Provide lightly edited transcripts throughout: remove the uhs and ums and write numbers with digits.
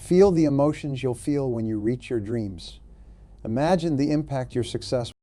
Feel the emotions you'll feel when you reach your dreams. Imagine the impact your success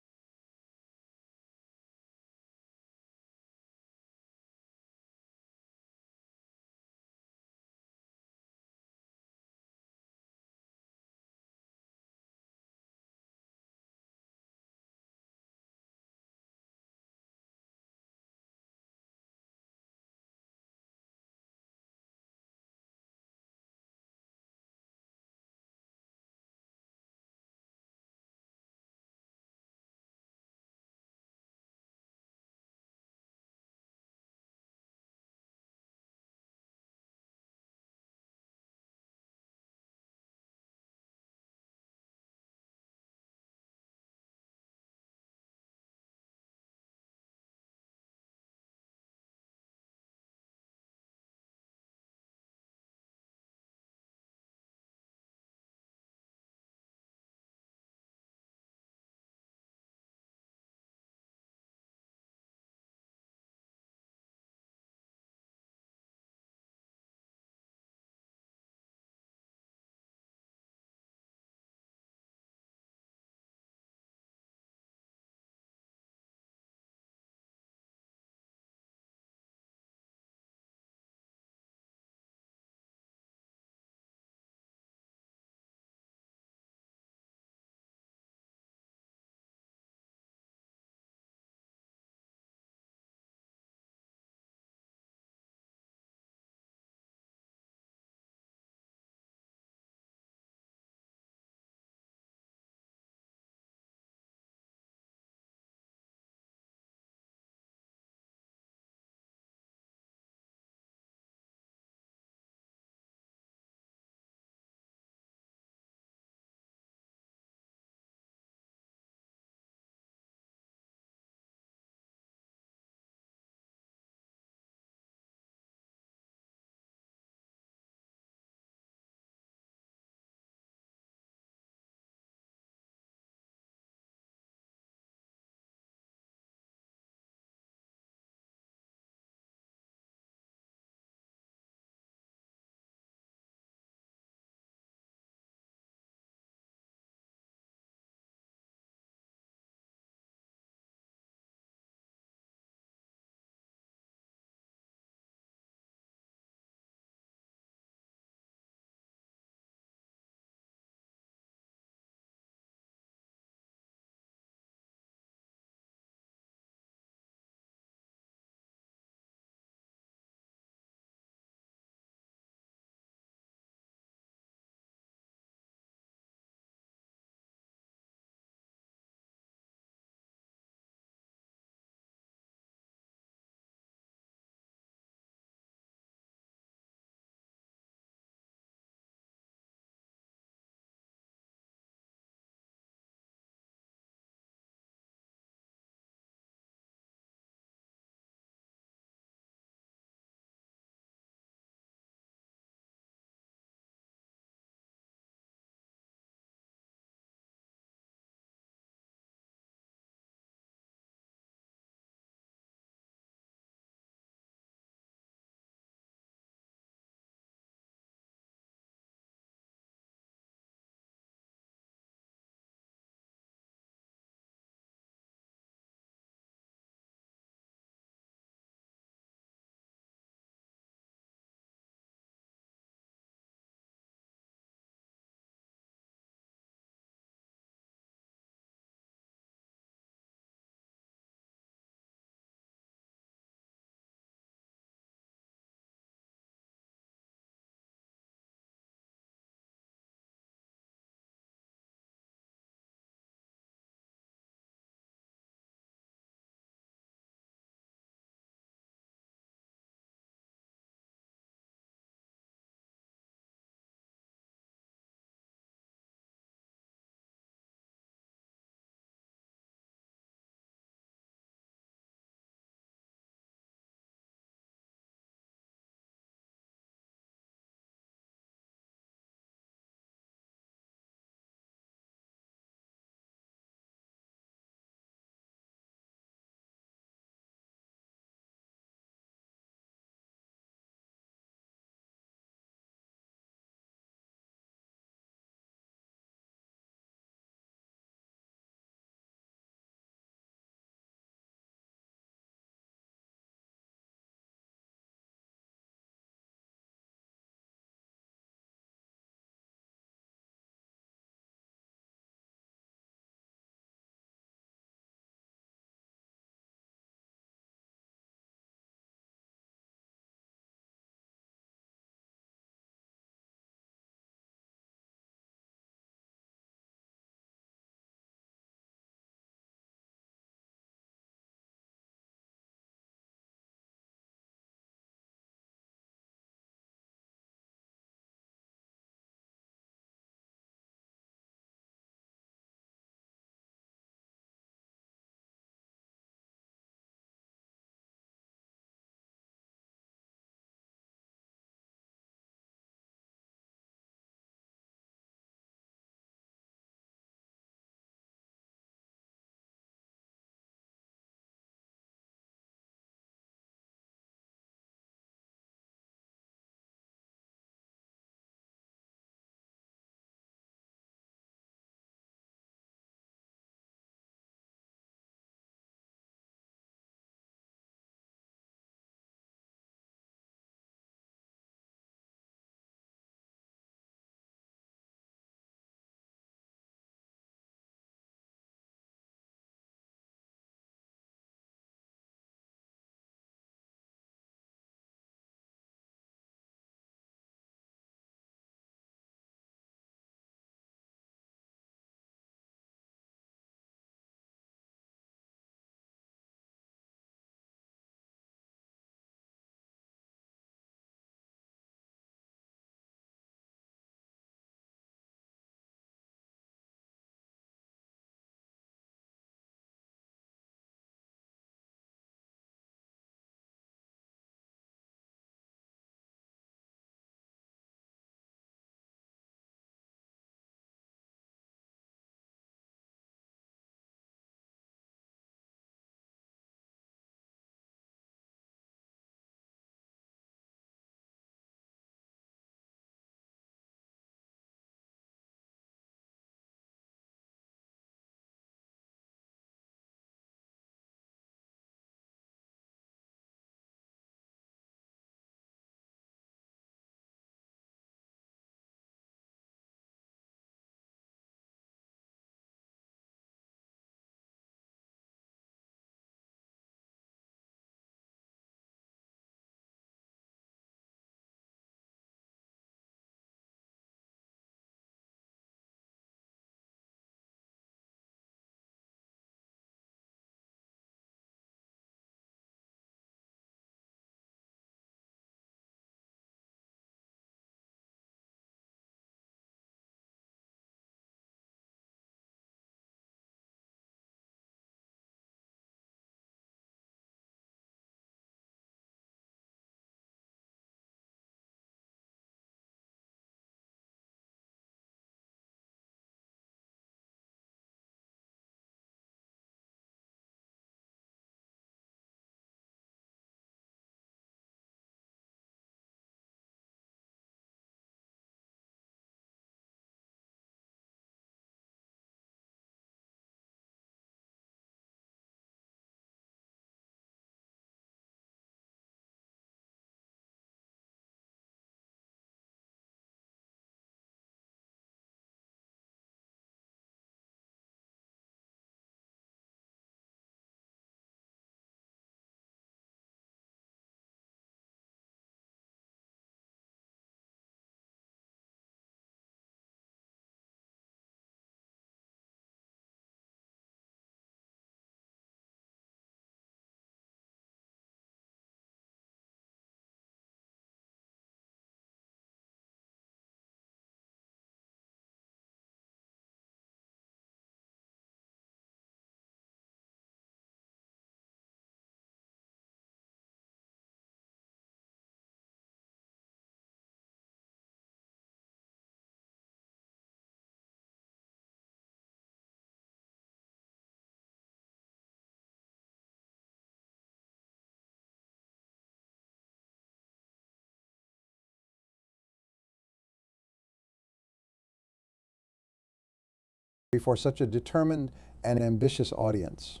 before such a determined and ambitious audience.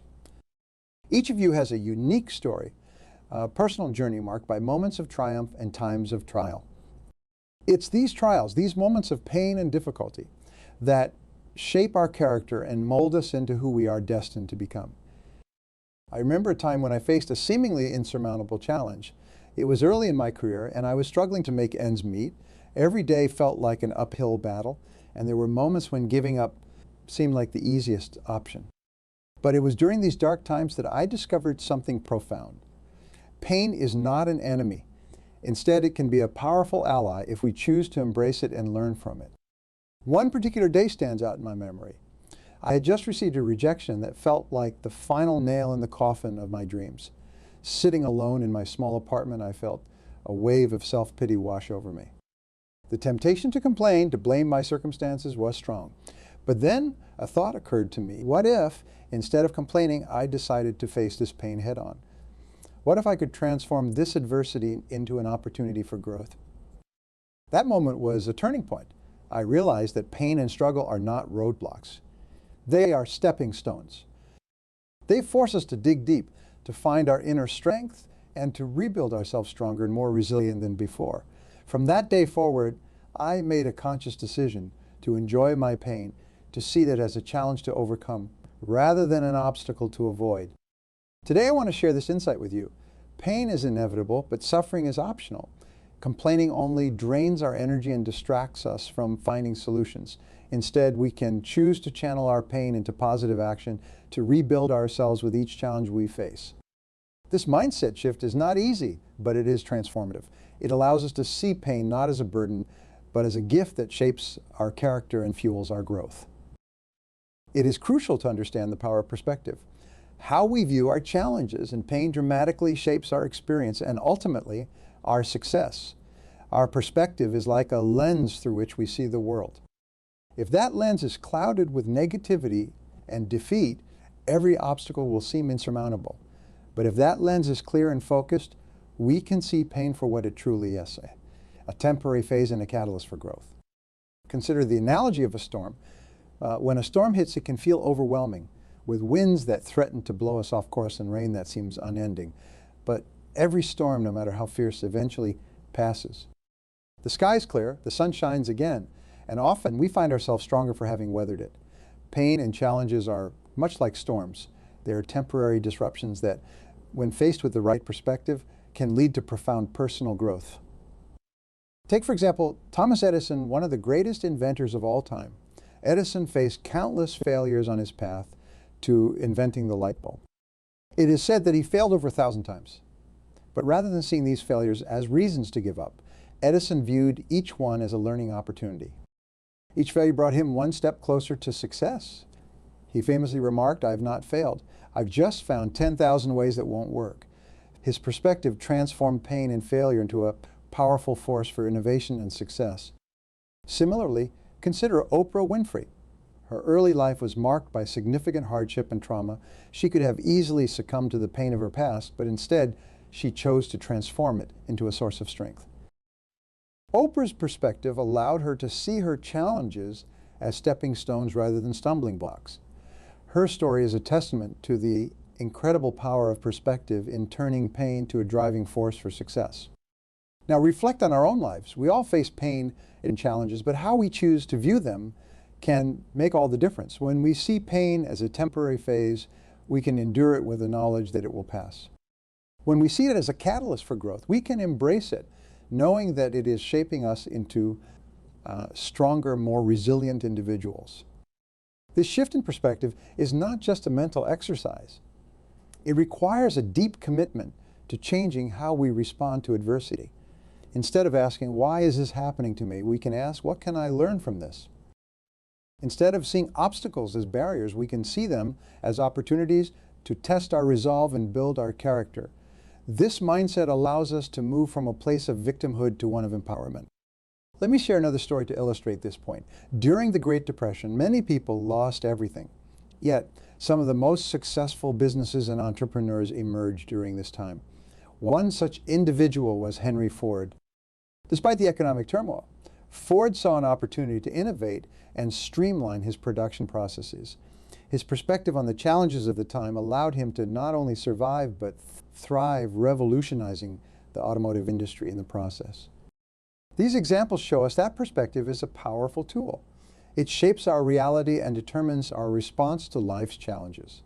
Each of you has a unique story, a personal journey marked by moments of triumph and times of trial. It's these trials, these moments of pain and difficulty, that shape our character and mold us into who we are destined to become. I remember a time when I faced a seemingly insurmountable challenge. It was early in my career, and I was struggling to make ends meet. Every day felt like an uphill battle, and there were moments when giving up seemed like the easiest option. But it was during these dark times that I discovered something profound. Pain is not an enemy. Instead, it can be a powerful ally if we choose to embrace it and learn from it. One particular day stands out in my memory. I had just received a rejection that felt like the final nail in the coffin of my dreams. Sitting alone in my small apartment, I felt a wave of self-pity wash over me. The temptation to complain, to blame my circumstances, was strong. But then a thought occurred to me. What if, instead of complaining, I decided to face this pain head-on? What if I could transform this adversity into an opportunity for growth? That moment was a turning point. I realized that pain and struggle are not roadblocks. They are stepping stones. They force us to dig deep, to find our inner strength, and to rebuild ourselves stronger and more resilient than before. From that day forward, I made a conscious decision to enjoy my pain, to see it as a challenge to overcome, rather than an obstacle to avoid. Today I want to share this insight with you. Pain is inevitable, but suffering is optional. Complaining only drains our energy and distracts us from finding solutions. Instead, we can choose to channel our pain into positive action, to rebuild ourselves with each challenge we face. This mindset shift is not easy, but it is transformative. It allows us to see pain not as a burden, but as a gift that shapes our character and fuels our growth. It is crucial to understand the power of perspective. How we view our challenges and pain dramatically shapes our experience and ultimately our success. Our perspective is like a lens through which we see the world. If that lens is clouded with negativity and defeat, every obstacle will seem insurmountable. But if that lens is clear and focused, we can see pain for what it truly is, a temporary phase and a catalyst for growth. Consider the analogy of a storm. When a storm hits, it can feel overwhelming, with winds that threaten to blow us off course and rain that seems unending. But every storm, no matter how fierce, eventually passes. The sky's clear, the sun shines again, and often we find ourselves stronger for having weathered it. Pain and challenges are much like storms. They are temporary disruptions that, when faced with the right perspective, can lead to profound personal growth. Take, for example, Thomas Edison, one of the greatest inventors of all time. Edison faced countless failures on his path to inventing the light bulb. It is said that he failed over 1,000 times. But rather than seeing these failures as reasons to give up, Edison viewed each one as a learning opportunity. Each failure brought him one step closer to success. He famously remarked, "I have not failed. I've just found 10,000 ways that won't work." His perspective transformed pain and failure into a powerful force for innovation and success. Similarly, consider Oprah Winfrey. Her early life was marked by significant hardship and trauma. She could have easily succumbed to the pain of her past, but instead, she chose to transform it into a source of strength. Oprah's perspective allowed her to see her challenges as stepping stones rather than stumbling blocks. Her story is a testament to the incredible power of perspective in turning pain to a driving force for success. Now reflect on our own lives. We all face pain and challenges, but how we choose to view them can make all the difference. When we see pain as a temporary phase, we can endure it with the knowledge that it will pass. When we see it as a catalyst for growth, we can embrace it, knowing that it is shaping us into stronger, more resilient individuals. This shift in perspective is not just a mental exercise. It requires a deep commitment to changing how we respond to adversity. Instead of asking, "Why is this happening to me?" we can ask, "What can I learn from this?" Instead of seeing obstacles as barriers, we can see them as opportunities to test our resolve and build our character. This mindset allows us to move from a place of victimhood to one of empowerment. Let me share another story to illustrate this point. During the Great Depression, many people lost everything. Yet, some of the most successful businesses and entrepreneurs emerged during this time. One such individual was Henry Ford. Despite the economic turmoil, Ford saw an opportunity to innovate and streamline his production processes. His perspective on the challenges of the time allowed him to not only survive but thrive, revolutionizing the automotive industry in the process. These examples show us that perspective is a powerful tool. It shapes our reality and determines our response to life's challenges.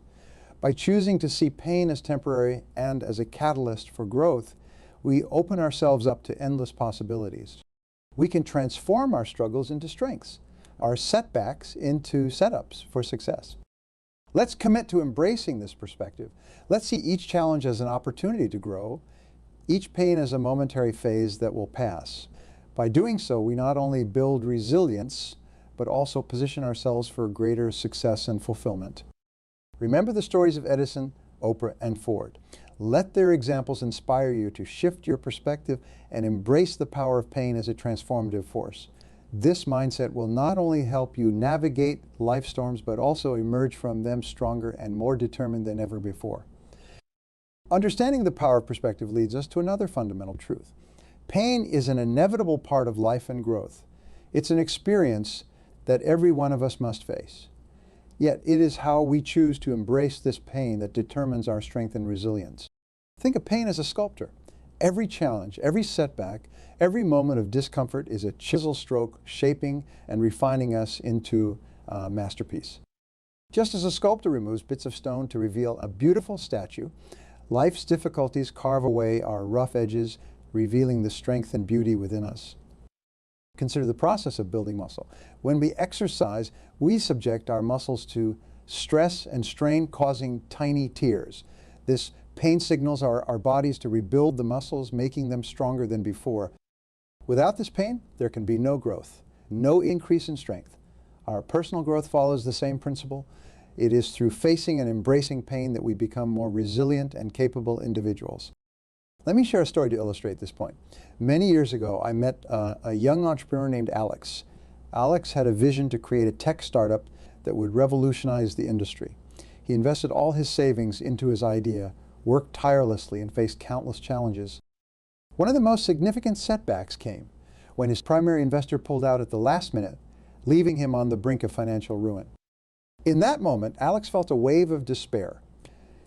By choosing to see pain as temporary and as a catalyst for growth, we open ourselves up to endless possibilities. We can transform our struggles into strengths, our setbacks into setups for success. Let's commit to embracing this perspective. Let's see each challenge as an opportunity to grow, each pain as a momentary phase that will pass. By doing so, we not only build resilience, but also position ourselves for greater success and fulfillment. Remember the stories of Edison, Oprah, and Ford. Let their examples inspire you to shift your perspective and embrace the power of pain as a transformative force. This mindset will not only help you navigate life storms, but also emerge from them stronger and more determined than ever before. Understanding the power of perspective leads us to another fundamental truth. Pain is an inevitable part of life and growth. It's an experience that every one of us must face. Yet it is how we choose to embrace this pain that determines our strength and resilience. Think of pain as a sculptor. Every challenge, every setback, every moment of discomfort is a chisel stroke shaping and refining us into a masterpiece. Just as a sculptor removes bits of stone to reveal a beautiful statue, life's difficulties carve away our rough edges, revealing the strength and beauty within us. Consider the process of building muscle. When we exercise, we subject our muscles to stress and strain, causing tiny tears. This pain signals our bodies to rebuild the muscles, making them stronger than before. Without this pain, there can be no growth, no increase in strength. Our personal growth follows the same principle. It is through facing and embracing pain that we become more resilient and capable individuals. Let me share a story to illustrate this point. Many years ago, I met a young entrepreneur named Alex. Alex had a vision to create a tech startup that would revolutionize the industry. He invested all his savings into his idea, worked tirelessly, and faced countless challenges. One of the most significant setbacks came when his primary investor pulled out at the last minute, leaving him on the brink of financial ruin. In that moment, Alex felt a wave of despair.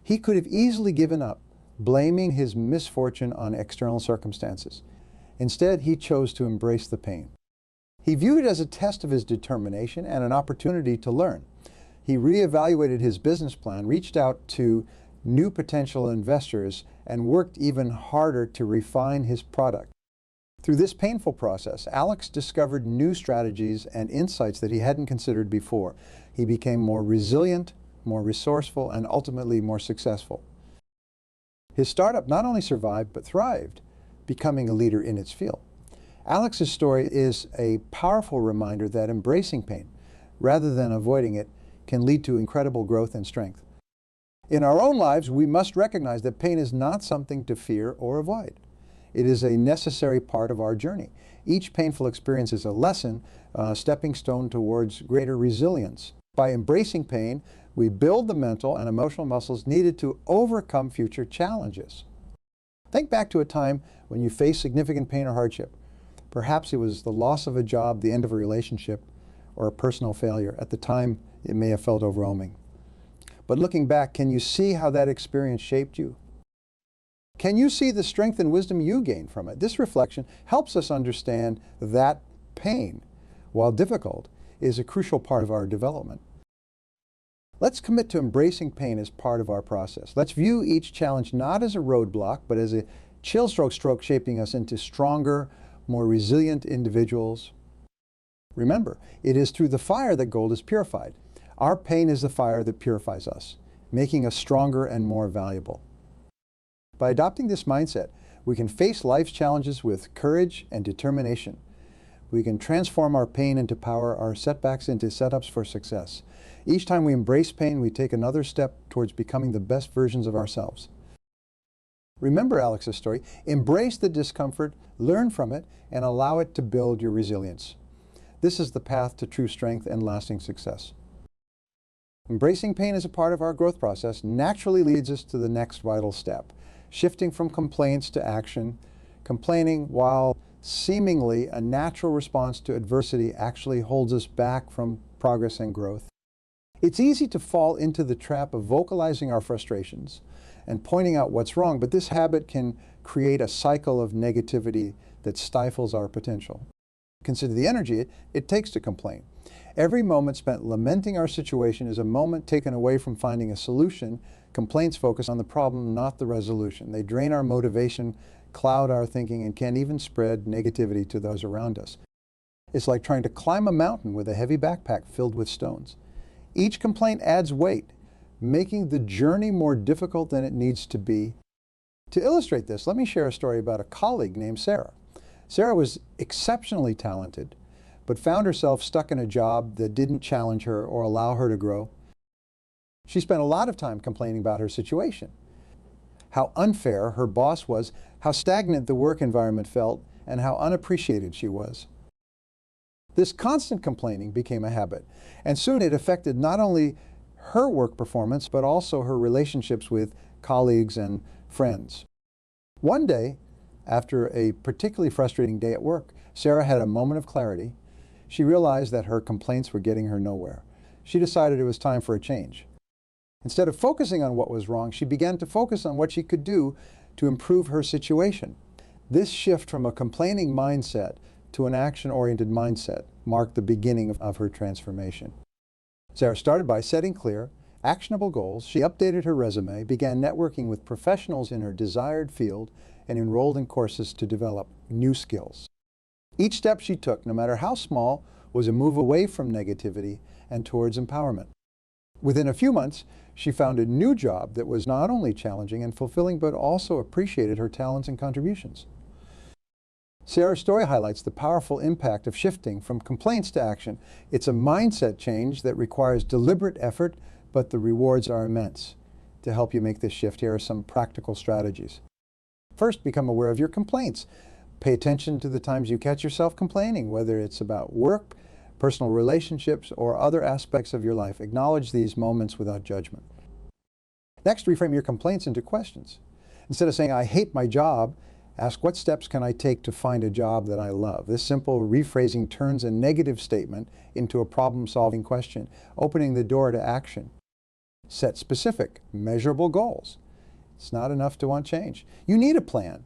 He could have easily given up, blaming his misfortune on external circumstances. Instead, he chose to embrace the pain. He viewed it as a test of his determination and an opportunity to learn. He reevaluated his business plan, reached out to new potential investors, and worked even harder to refine his product. Through this painful process, Alex discovered new strategies and insights that he hadn't considered before. He became more resilient, more resourceful, and ultimately more successful. His startup not only survived, but thrived, becoming a leader in its field. Alex's story is a powerful reminder that embracing pain, rather than avoiding it, can lead to incredible growth and strength. In our own lives, we must recognize that pain is not something to fear or avoid. It is a necessary part of our journey. Each painful experience is a lesson, a stepping stone towards greater resilience. By embracing pain, we build the mental and emotional muscles needed to overcome future challenges. Think back to a time when you faced significant pain or hardship. Perhaps it was the loss of a job, the end of a relationship, or a personal failure. At the time, it may have felt overwhelming. But looking back, can you see how that experience shaped you? Can you see the strength and wisdom you gained from it? This reflection helps us understand that pain, while difficult, is a crucial part of our development. Let's commit to embracing pain as part of our process. Let's view each challenge not as a roadblock, but as a chill stroke shaping us into stronger, more resilient individuals. Remember, it is through the fire that gold is purified. Our pain is the fire that purifies us, making us stronger and more valuable. By adopting this mindset, we can face life's challenges with courage and determination. We can transform our pain into power, our setbacks into setups for success. Each time we embrace pain, we take another step towards becoming the best versions of ourselves. Remember Alex's story. Embrace the discomfort, learn from it, and allow it to build your resilience. This is the path to true strength and lasting success. Embracing pain as a part of our growth process naturally leads us to the next vital step, shifting from complaints to action. Complaining, while seemingly a natural response to adversity actually holds us back from progress and growth. It's easy to fall into the trap of vocalizing our frustrations and pointing out what's wrong, but this habit can create a cycle of negativity that stifles our potential. Consider the energy it takes to complain. Every moment spent lamenting our situation is a moment taken away from finding a solution. Complaints focus on the problem, not the resolution. They drain our motivation, cloud our thinking, and can even spread negativity to those around us. It's like trying to climb a mountain with a heavy backpack filled with stones. Each complaint adds weight, making the journey more difficult than it needs to be. To illustrate this, let me share a story about a colleague named Sarah. Sarah was exceptionally talented, but found herself stuck in a job that didn't challenge her or allow her to grow. She spent a lot of time complaining about her situation, how unfair her boss was, how stagnant the work environment felt, and how unappreciated she was. This constant complaining became a habit, and soon it affected not only her work performance, but also her relationships with colleagues and friends. One day, after a particularly frustrating day at work, Sarah had a moment of clarity. She realized that her complaints were getting her nowhere. She decided it was time for a change. Instead of focusing on what was wrong, she began to focus on what she could do to improve her situation. This shift from a complaining mindset to an action-oriented mindset marked the beginning of her transformation. Sarah started by setting clear, actionable goals. She updated her resume, began networking with professionals in her desired field, and enrolled in courses to develop new skills. Each step she took, no matter how small, was a move away from negativity and towards empowerment. Within a few months, she found a new job that was not only challenging and fulfilling, but also appreciated her talents and contributions. Sarah's story highlights the powerful impact of shifting from complaints to action. It's a mindset change that requires deliberate effort, but the rewards are immense. To help you make this shift, here are some practical strategies. First, become aware of your complaints. Pay attention to the times you catch yourself complaining, whether it's about work, personal relationships, or other aspects of your life. Acknowledge these moments without judgment. Next, reframe your complaints into questions. Instead of saying, "I hate my job," ask, "What steps can I take to find a job that I love?" This simple rephrasing turns a negative statement into a problem-solving question, opening the door to action. Set specific, measurable goals. It's not enough to want change. You need a plan.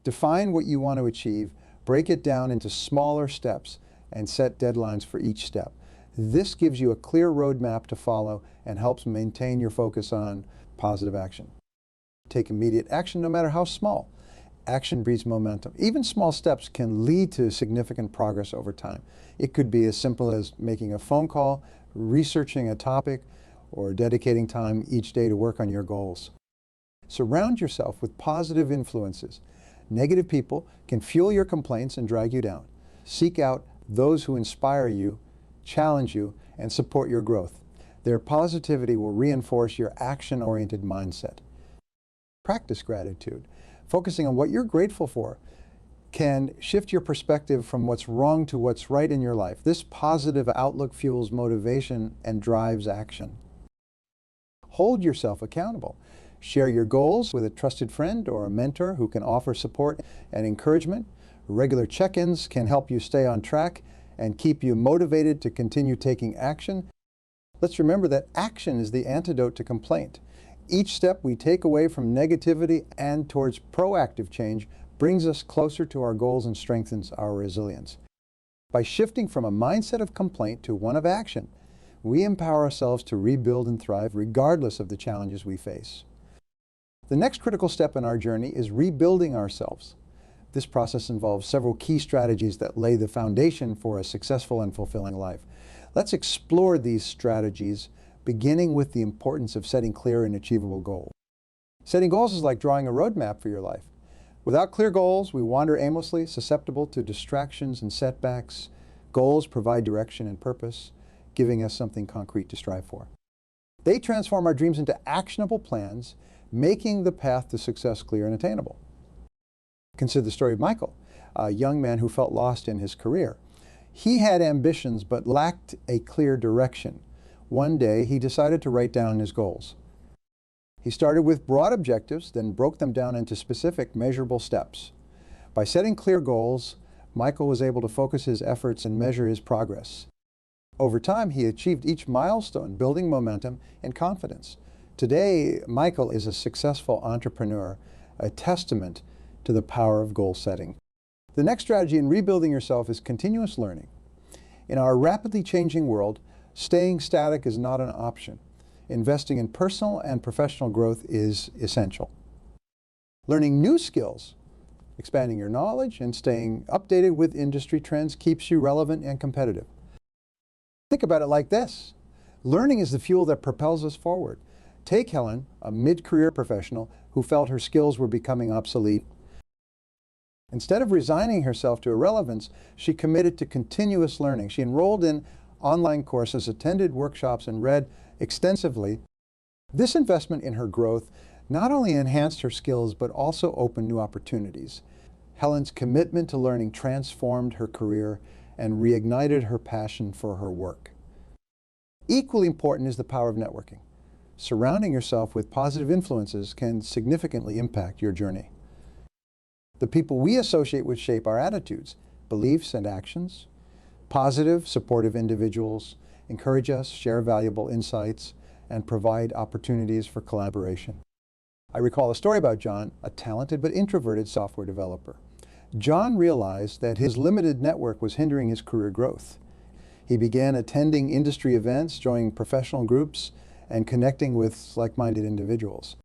Define what you want to achieve, break it down into smaller steps, and set deadlines for each step. This gives you a clear roadmap to follow and helps maintain your focus on positive action. Take immediate action, no matter how small. Action breeds momentum. Even small steps can lead to significant progress over time. It could be as simple as making a phone call, researching a topic, or dedicating time each day to work on your goals. Surround yourself with positive influences. Negative people can fuel your complaints and drag you down. Seek out those who inspire you, challenge you, and support your growth. Their positivity will reinforce your action-oriented mindset. Practice gratitude. Focusing on what you're grateful for can shift your perspective from what's wrong to what's right in your life. This positive outlook fuels motivation and drives action. Hold yourself accountable. Share your goals with a trusted friend or a mentor who can offer support and encouragement. Regular check-ins can help you stay on track and keep you motivated to continue taking action. Let's remember that action is the antidote to complaint. Each step we take away from negativity and towards proactive change brings us closer to our goals and strengthens our resilience. By shifting from a mindset of complaint to one of action, we empower ourselves to rebuild and thrive regardless of the challenges we face. The next critical step in our journey is rebuilding ourselves. This process involves several key strategies that lay the foundation for a successful and fulfilling life. Let's explore these strategies, beginning with the importance of setting clear and achievable goals. Setting goals is like drawing a roadmap for your life. Without clear goals, we wander aimlessly, susceptible to distractions and setbacks. Goals provide direction and purpose, giving us something concrete to strive for. They transform our dreams into actionable plans, making the path to success clear and attainable. Consider the story of Michael, a young man who felt lost in his career. He had ambitions but lacked a clear direction. One day, he decided to write down his goals. He started with broad objectives, then broke them down into specific, measurable steps. By setting clear goals, Michael was able to focus his efforts and measure his progress. Over time, he achieved each milestone, building momentum and confidence. Today, Michael is a successful entrepreneur, a testament to the power of goal setting. The next strategy in rebuilding yourself is continuous learning. In our rapidly changing world, staying static is not an option. Investing in personal and professional growth is essential. Learning new skills, expanding your knowledge, and staying updated with industry trends keeps you relevant and competitive. Think about it like this. Learning is the fuel that propels us forward. Take Helen, a mid-career professional who felt her skills were becoming obsolete. Instead of resigning herself to irrelevance, she committed to continuous learning. She enrolled in online courses, attended workshops, and read extensively. This investment in her growth not only enhanced her skills, but also opened new opportunities. Helen's commitment to learning transformed her career and reignited her passion for her work. Equally important is the power of networking. Surrounding yourself with positive influences can significantly impact your journey. The people we associate with shape our attitudes, beliefs, and actions. Positive, supportive individuals encourage us, share valuable insights, and provide opportunities for collaboration. I recall a story about John, a talented but introverted software developer. John realized that his limited network was hindering his career growth. He began attending industry events, joining professional groups, and connecting with like-minded individuals.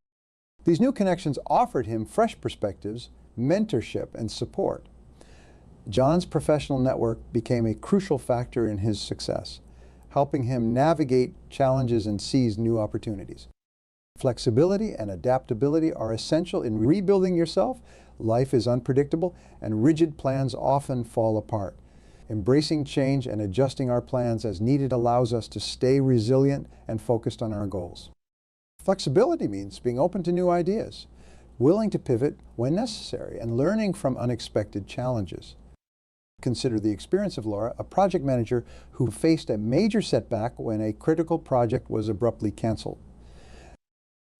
These new connections offered him fresh perspectives, mentorship, and support. John's professional network became a crucial factor in his success, helping him navigate challenges and seize new opportunities. Flexibility and adaptability are essential in rebuilding yourself. Life is unpredictable, and rigid plans often fall apart. Embracing change and adjusting our plans as needed allows us to stay resilient and focused on our goals. Flexibility means being open to new ideas, willing to pivot when necessary, and learning from unexpected challenges. Consider the experience of Laura, a project manager who faced a major setback when a critical project was abruptly canceled.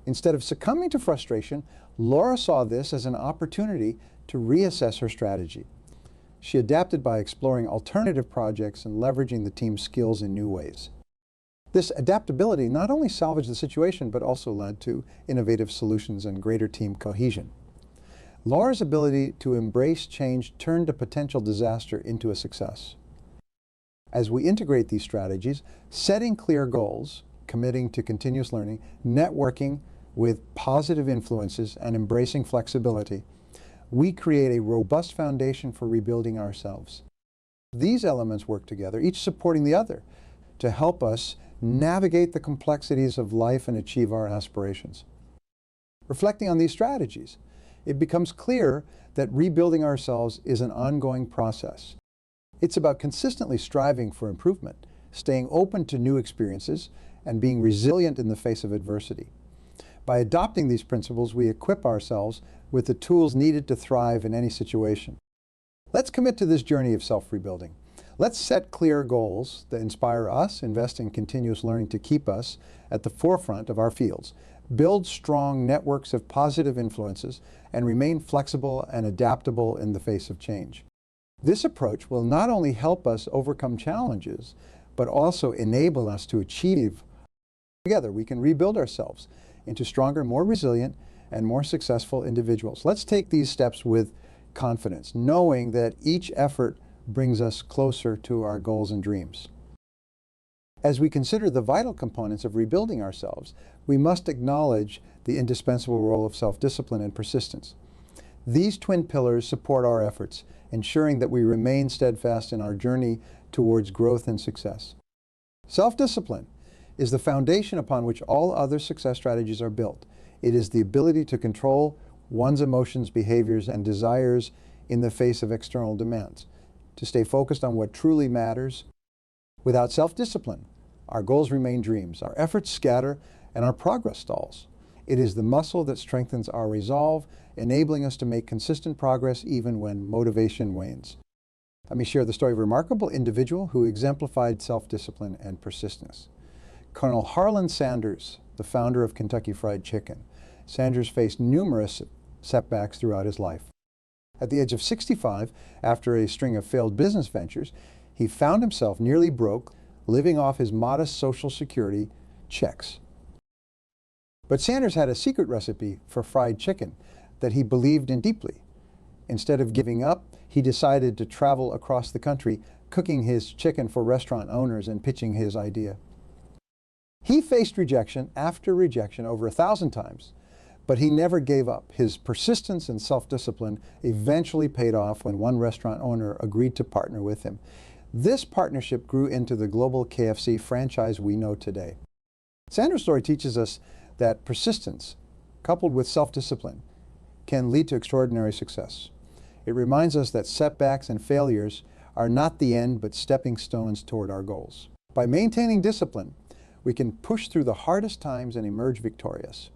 Instead of succumbing to frustration, Laura saw this as an opportunity to reassess her strategy. She adapted by exploring alternative projects and leveraging the team's skills in new ways. This adaptability not only salvaged the situation, but also led to innovative solutions and greater team cohesion. Laura's ability to embrace change turned a potential disaster into a success. As we integrate these strategies, setting clear goals, committing to continuous learning, networking with positive influences, and embracing flexibility, we create a robust foundation for rebuilding ourselves. These elements work together, each supporting the other, to help us navigate the complexities of life and achieve our aspirations. Reflecting on these strategies, it becomes clear that rebuilding ourselves is an ongoing process. It's about consistently striving for improvement, staying open to new experiences, and being resilient in the face of adversity. By adopting these principles, we equip ourselves with the tools needed to thrive in any situation. Let's commit to this journey of self-rebuilding. Let's set clear goals that inspire us, invest in continuous learning to keep us at the forefront of our fields, build strong networks of positive influences, and remain flexible and adaptable in the face of change. This approach will not only help us overcome challenges, but also enable us to achieve. Together, we can rebuild ourselves into stronger, more resilient, and more successful individuals. Let's take these steps with confidence, knowing that each effort brings us closer to our goals and dreams. As we consider the vital components of rebuilding ourselves, we must acknowledge the indispensable role of self-discipline and persistence. These twin pillars support our efforts, ensuring that we remain steadfast in our journey towards growth and success. Self-discipline is the foundation upon which all other success strategies are built. It is the ability to control one's emotions, behaviors, and desires in the face of external demands, to stay focused on what truly matters. Without self-discipline, our goals remain dreams, our efforts scatter, and our progress stalls. It is the muscle that strengthens our resolve, enabling us to make consistent progress even when motivation wanes. Let me share the story of a remarkable individual who exemplified self-discipline and persistence. Colonel Harlan Sanders, the founder of Kentucky Fried Chicken. Sanders faced numerous setbacks throughout his life. At the age of 65, after a string of failed business ventures, he found himself nearly broke, living off his modest Social Security checks. But Sanders had a secret recipe for fried chicken that he believed in deeply. Instead of giving up, he decided to travel across the country, cooking his chicken for restaurant owners and pitching his idea. He faced rejection after rejection over 1,000 times, but he never gave up. His persistence and self-discipline eventually paid off when one restaurant owner agreed to partner with him. This partnership grew into the global KFC franchise we know today. Sanders' story teaches us that persistence, coupled with self-discipline, can lead to extraordinary success. It reminds us that setbacks and failures are not the end, but stepping stones toward our goals. By maintaining discipline, we can push through the hardest times and emerge victorious.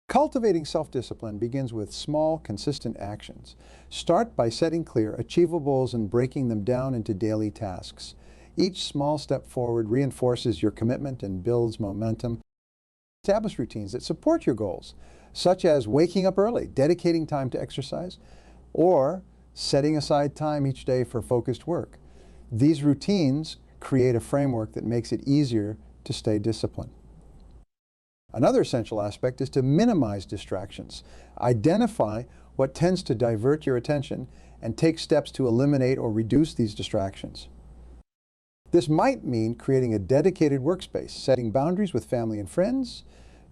Cultivating self-discipline begins with small, consistent actions. Start by setting clear, achievable goals and breaking them down into daily tasks. Each small step forward reinforces your commitment and builds momentum. Establish routines that support your goals, such as waking up early, dedicating time to exercise, or setting aside time each day for focused work. These routines create a framework that makes it easier to stay disciplined. Another essential aspect is to minimize distractions. Identify what tends to divert your attention and take steps to eliminate or reduce these distractions. This might mean creating a dedicated workspace, setting boundaries with family and friends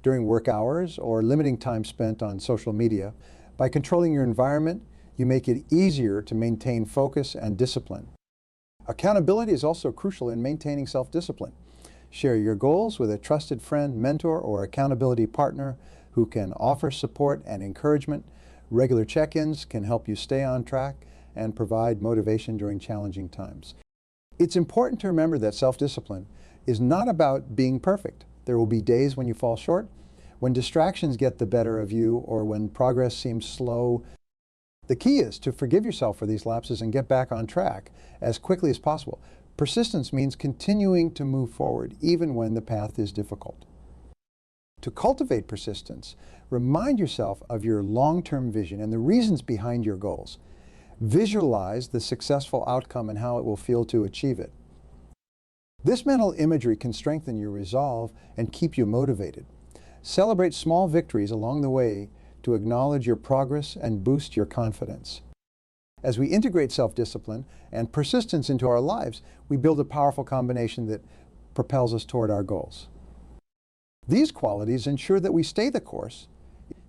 during work hours, or limiting time spent on social media. By controlling your environment, you make it easier to maintain focus and discipline. Accountability is also crucial in maintaining self-discipline. Share your goals with a trusted friend, mentor, or accountability partner who can offer support and encouragement. Regular check-ins can help you stay on track and provide motivation during challenging times. It's important to remember that self-discipline is not about being perfect. There will be days when you fall short, when distractions get the better of you, or when progress seems slow. The key is to forgive yourself for these lapses and get back on track as quickly as possible. Persistence means continuing to move forward even when the path is difficult. To cultivate persistence, remind yourself of your long-term vision and the reasons behind your goals. Visualize the successful outcome and how it will feel to achieve it. This mental imagery can strengthen your resolve and keep you motivated. Celebrate small victories along the way to acknowledge your progress and boost your confidence. As we integrate self-discipline and persistence into our lives, we build a powerful combination that propels us toward our goals. These qualities ensure that we stay the course,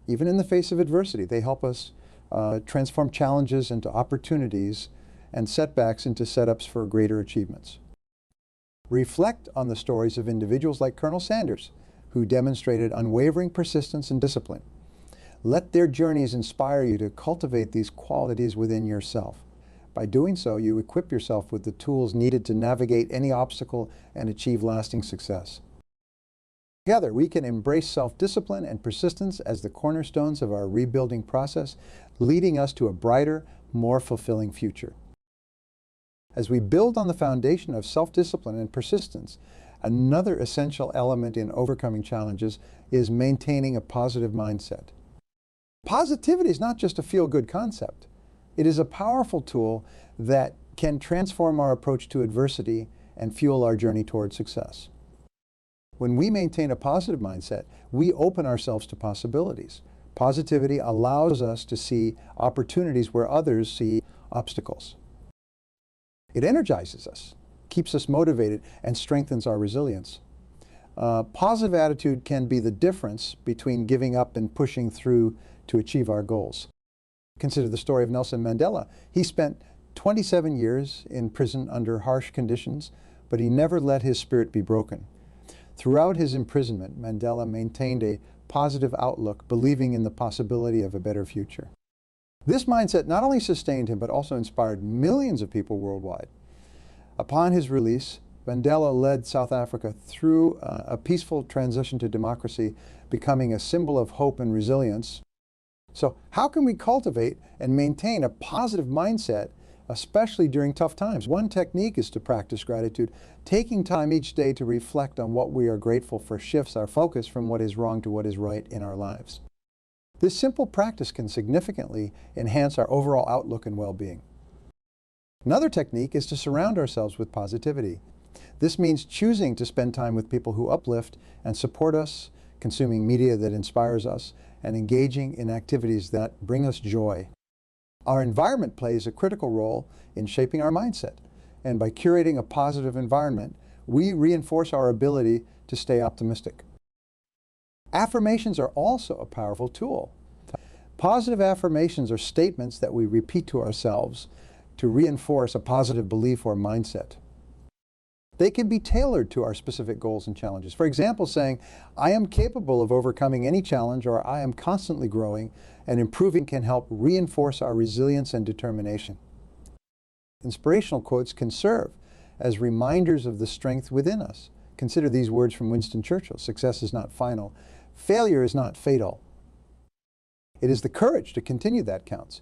even in the face of adversity. They help us transform challenges into opportunities and setbacks into setups for greater achievements. Reflect on the stories of individuals like Colonel Sanders, who demonstrated unwavering persistence and discipline. Let their journeys inspire you to cultivate these qualities within yourself. By doing so, you equip yourself with the tools needed to navigate any obstacle and achieve lasting success. Together, we can embrace self-discipline and persistence as the cornerstones of our rebuilding process, leading us to a brighter, more fulfilling future. As we build on the foundation of self-discipline and persistence, another essential element in overcoming challenges is maintaining a positive mindset. Positivity is not just a feel-good concept. It is a powerful tool that can transform our approach to adversity and fuel our journey toward success. When we maintain a positive mindset, we open ourselves to possibilities. Positivity allows us to see opportunities where others see obstacles. It energizes us, keeps us motivated, and strengthens our resilience. Positive attitude can be the difference between giving up and pushing through to achieve our goals. Consider the story of Nelson Mandela. He spent 27 years in prison under harsh conditions, but he never let his spirit be broken. Throughout his imprisonment, Mandela maintained a positive outlook, believing in the possibility of a better future. This mindset not only sustained him, but also inspired millions of people worldwide. Upon his release, Mandela led South Africa through a peaceful transition to democracy, becoming a symbol of hope and resilience. So how can we cultivate and maintain a positive mindset, especially during tough times? One technique is to practice gratitude. Taking time each day to reflect on what we are grateful for shifts our focus from what is wrong to what is right in our lives. This simple practice can significantly enhance our overall outlook and well-being. Another technique is to surround ourselves with positivity. This means choosing to spend time with people who uplift and support us, consuming media that inspires us, and engaging in activities that bring us joy. Our environment plays a critical role in shaping our mindset, and by curating a positive environment, we reinforce our ability to stay optimistic. Affirmations are also a powerful tool. Positive affirmations are statements that we repeat to ourselves to reinforce a positive belief or mindset. They can be tailored to our specific goals and challenges. For example, saying, "I am capable of overcoming any challenge," or "I am constantly growing and improving," can help reinforce our resilience and determination. Inspirational quotes can serve as reminders of the strength within us. Consider these words from Winston Churchill: "Success is not final. Failure is not fatal. It is the courage to continue that counts."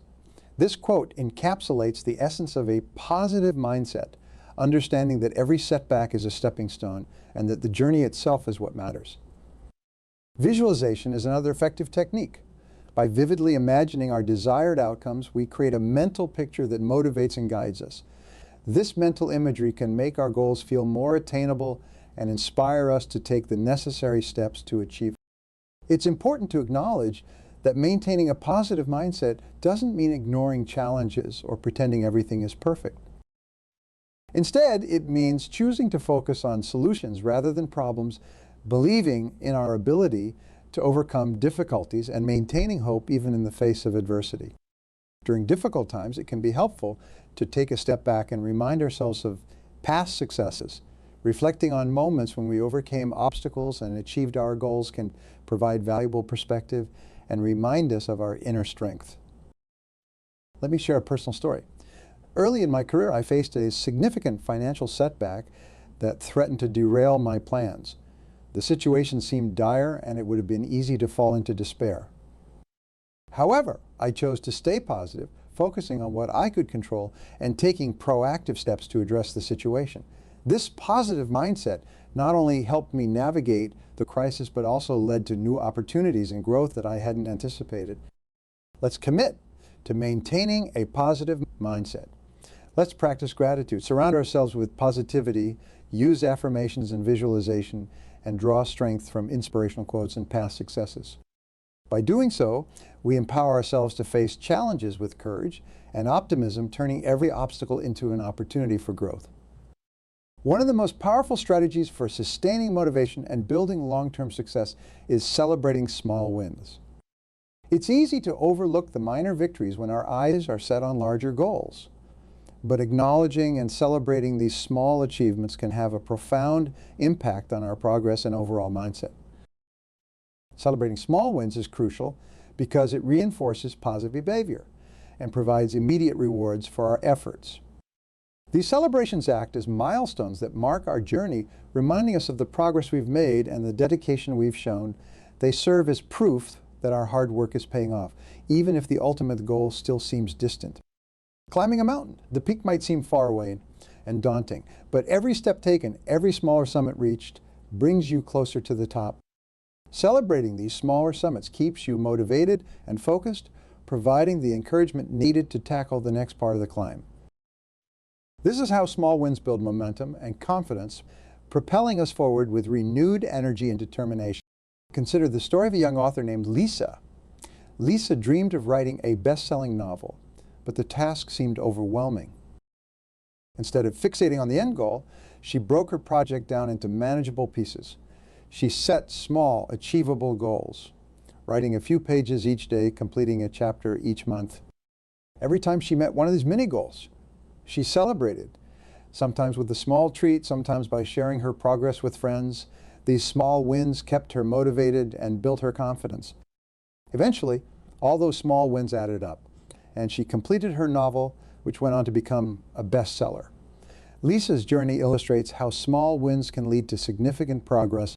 This quote encapsulates the essence of a positive mindset, understanding that every setback is a stepping stone and that the journey itself is what matters. Visualization is another effective technique. By vividly imagining our desired outcomes, we create a mental picture that motivates and guides us. This mental imagery can make our goals feel more attainable and inspire us to take the necessary steps to achieve. It's important to acknowledge that maintaining a positive mindset doesn't mean ignoring challenges or pretending everything is perfect. Instead, it means choosing to focus on solutions rather than problems, believing in our ability to overcome difficulties, and maintaining hope even in the face of adversity. During difficult times, it can be helpful to take a step back and remind ourselves of past successes. Reflecting on moments when we overcame obstacles and achieved our goals can provide valuable perspective and remind us of our inner strength. Let me share a personal story. Early in my career, I faced a significant financial setback that threatened to derail my plans. The situation seemed dire, and it would have been easy to fall into despair. However, I chose to stay positive, focusing on what I could control and taking proactive steps to address the situation. This positive mindset not only helped me navigate the crisis, but also led to new opportunities and growth that I hadn't anticipated. Let's commit to maintaining a positive mindset. Let's practice gratitude, surround ourselves with positivity, use affirmations and visualization, and draw strength from inspirational quotes and past successes. By doing so, we empower ourselves to face challenges with courage and optimism, turning every obstacle into an opportunity for growth. One of the most powerful strategies for sustaining motivation and building long-term success is celebrating small wins. It's easy to overlook the minor victories when our eyes are set on larger goals. But acknowledging and celebrating these small achievements can have a profound impact on our progress and overall mindset. Celebrating small wins is crucial because it reinforces positive behavior and provides immediate rewards for our efforts. These celebrations act as milestones that mark our journey, reminding us of the progress we've made and the dedication we've shown. They serve as proof that our hard work is paying off, even if the ultimate goal still seems distant. Climbing a mountain, the peak might seem far away and daunting, but every step taken, every smaller summit reached, brings you closer to the top. Celebrating these smaller summits keeps you motivated and focused, providing the encouragement needed to tackle the next part of the climb. This is how small wins build momentum and confidence, propelling us forward with renewed energy and determination. Consider the story of a young author named Lisa. Lisa dreamed of writing a best-selling novel, but the task seemed overwhelming. Instead of fixating on the end goal, she broke her project down into manageable pieces. She set small, achievable goals, writing a few pages each day, completing a chapter each month. Every time she met one of these mini goals, she celebrated, sometimes with a small treat, sometimes by sharing her progress with friends. These small wins kept her motivated and built her confidence. Eventually, all those small wins added up, and she completed her novel, which went on to become a bestseller. Lisa's journey illustrates how small wins can lead to significant progress.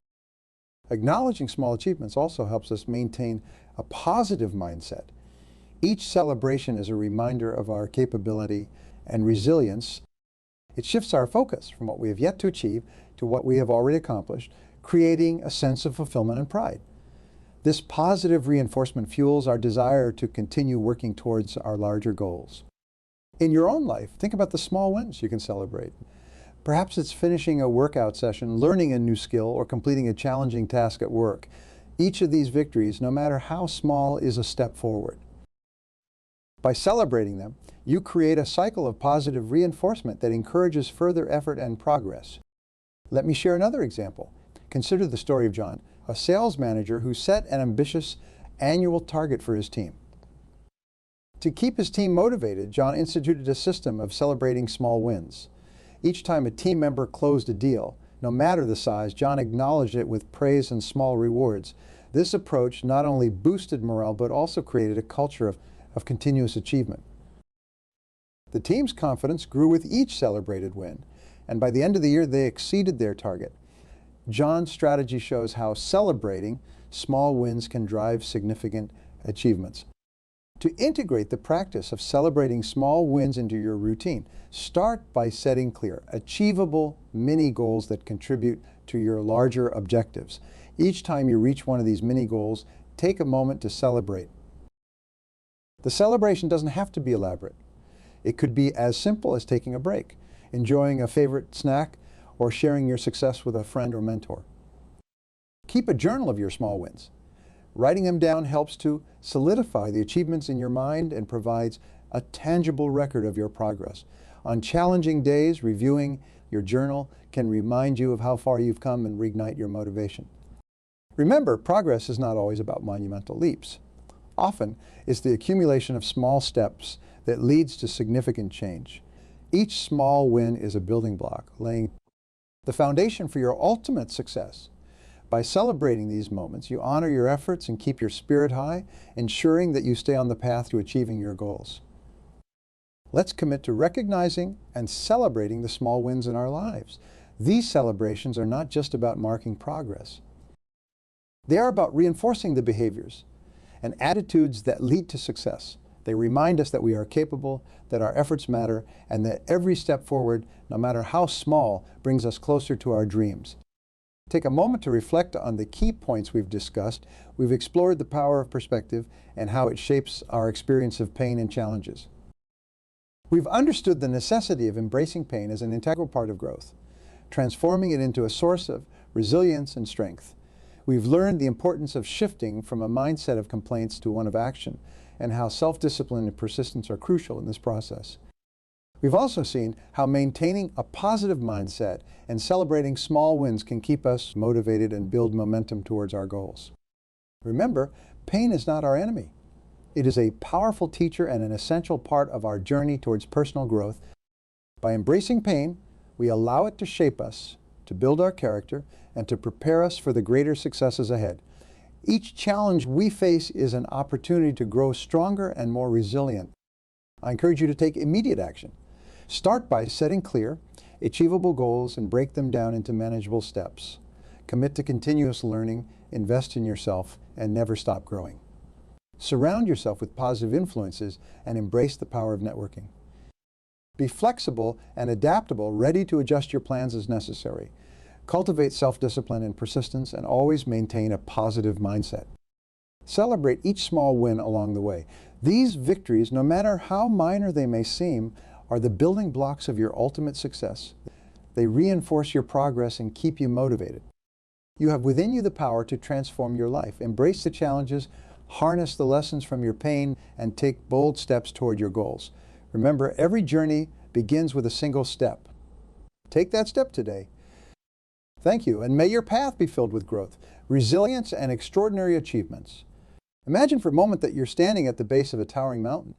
Acknowledging small achievements also helps us maintain a positive mindset. Each celebration is a reminder of our capability and resilience. It shifts our focus from what we have yet to achieve to what we have already accomplished, creating a sense of fulfillment and pride. This positive reinforcement fuels our desire to continue working towards our larger goals. In your own life, think about the small wins you can celebrate. Perhaps it's finishing a workout session, learning a new skill, or completing a challenging task at work. Each of these victories, no matter how small, is a step forward. By celebrating them, you create a cycle of positive reinforcement that encourages further effort and progress. Let me share another example. Consider the story of John, a sales manager who set an ambitious annual target for his team. To keep his team motivated, John instituted a system of celebrating small wins. Each time a team member closed a deal, no matter the size, John acknowledged it with praise and small rewards. This approach not only boosted morale, but also created a culture of continuous achievement. The team's confidence grew with each celebrated win, and by the end of the year, they exceeded their target. John's strategy shows how celebrating small wins can drive significant achievements. To integrate the practice of celebrating small wins into your routine, start by setting clear, achievable mini goals that contribute to your larger objectives. Each time you reach one of these mini goals, take a moment to celebrate. The celebration doesn't have to be elaborate. It could be as simple as taking a break, enjoying a favorite snack, or sharing your success with a friend or mentor. Keep a journal of your small wins. Writing them down helps to solidify the achievements in your mind and provides a tangible record of your progress. On challenging days, reviewing your journal can remind you of how far you've come and reignite your motivation. Remember, progress is not always about monumental leaps. Often, it's the accumulation of small steps that leads to significant change. Each small win is a building block, laying the foundation for your ultimate success. By celebrating these moments, you honor your efforts and keep your spirit high, ensuring that you stay on the path to achieving your goals. Let's commit to recognizing and celebrating the small wins in our lives. These celebrations are not just about marking progress. They are about reinforcing the behaviors and attitudes that lead to success. They remind us that we are capable, that our efforts matter, and that every step forward, no matter how small, brings us closer to our dreams. Take a moment to reflect on the key points we've discussed. We've explored the power of perspective and how it shapes our experience of pain and challenges. We've understood the necessity of embracing pain as an integral part of growth, transforming it into a source of resilience and strength. We've learned the importance of shifting from a mindset of complaints to one of action, and how self-discipline and persistence are crucial in this process. We've also seen how maintaining a positive mindset and celebrating small wins can keep us motivated and build momentum towards our goals. Remember, pain is not our enemy. It is a powerful teacher and an essential part of our journey towards personal growth. By embracing pain, we allow it to shape us, to build our character, and to prepare us for the greater successes ahead. Each challenge we face is an opportunity to grow stronger and more resilient. I encourage you to take immediate action. Start by setting clear, achievable goals and break them down into manageable steps. Commit to continuous learning, invest in yourself, and never stop growing. Surround yourself with positive influences and embrace the power of networking. Be flexible and adaptable, ready to adjust your plans as necessary. Cultivate self-discipline and persistence, and always maintain a positive mindset. Celebrate each small win along the way. These victories, no matter how minor they may seem, are the building blocks of your ultimate success. They reinforce your progress and keep you motivated. You have within you the power to transform your life. Embrace the challenges, harness the lessons from your pain, and take bold steps toward your goals. Remember, every journey begins with a single step. Take that step today. Thank you, and may your path be filled with growth, resilience, and extraordinary achievements. Imagine for a moment that you're standing at the base of a towering mountain.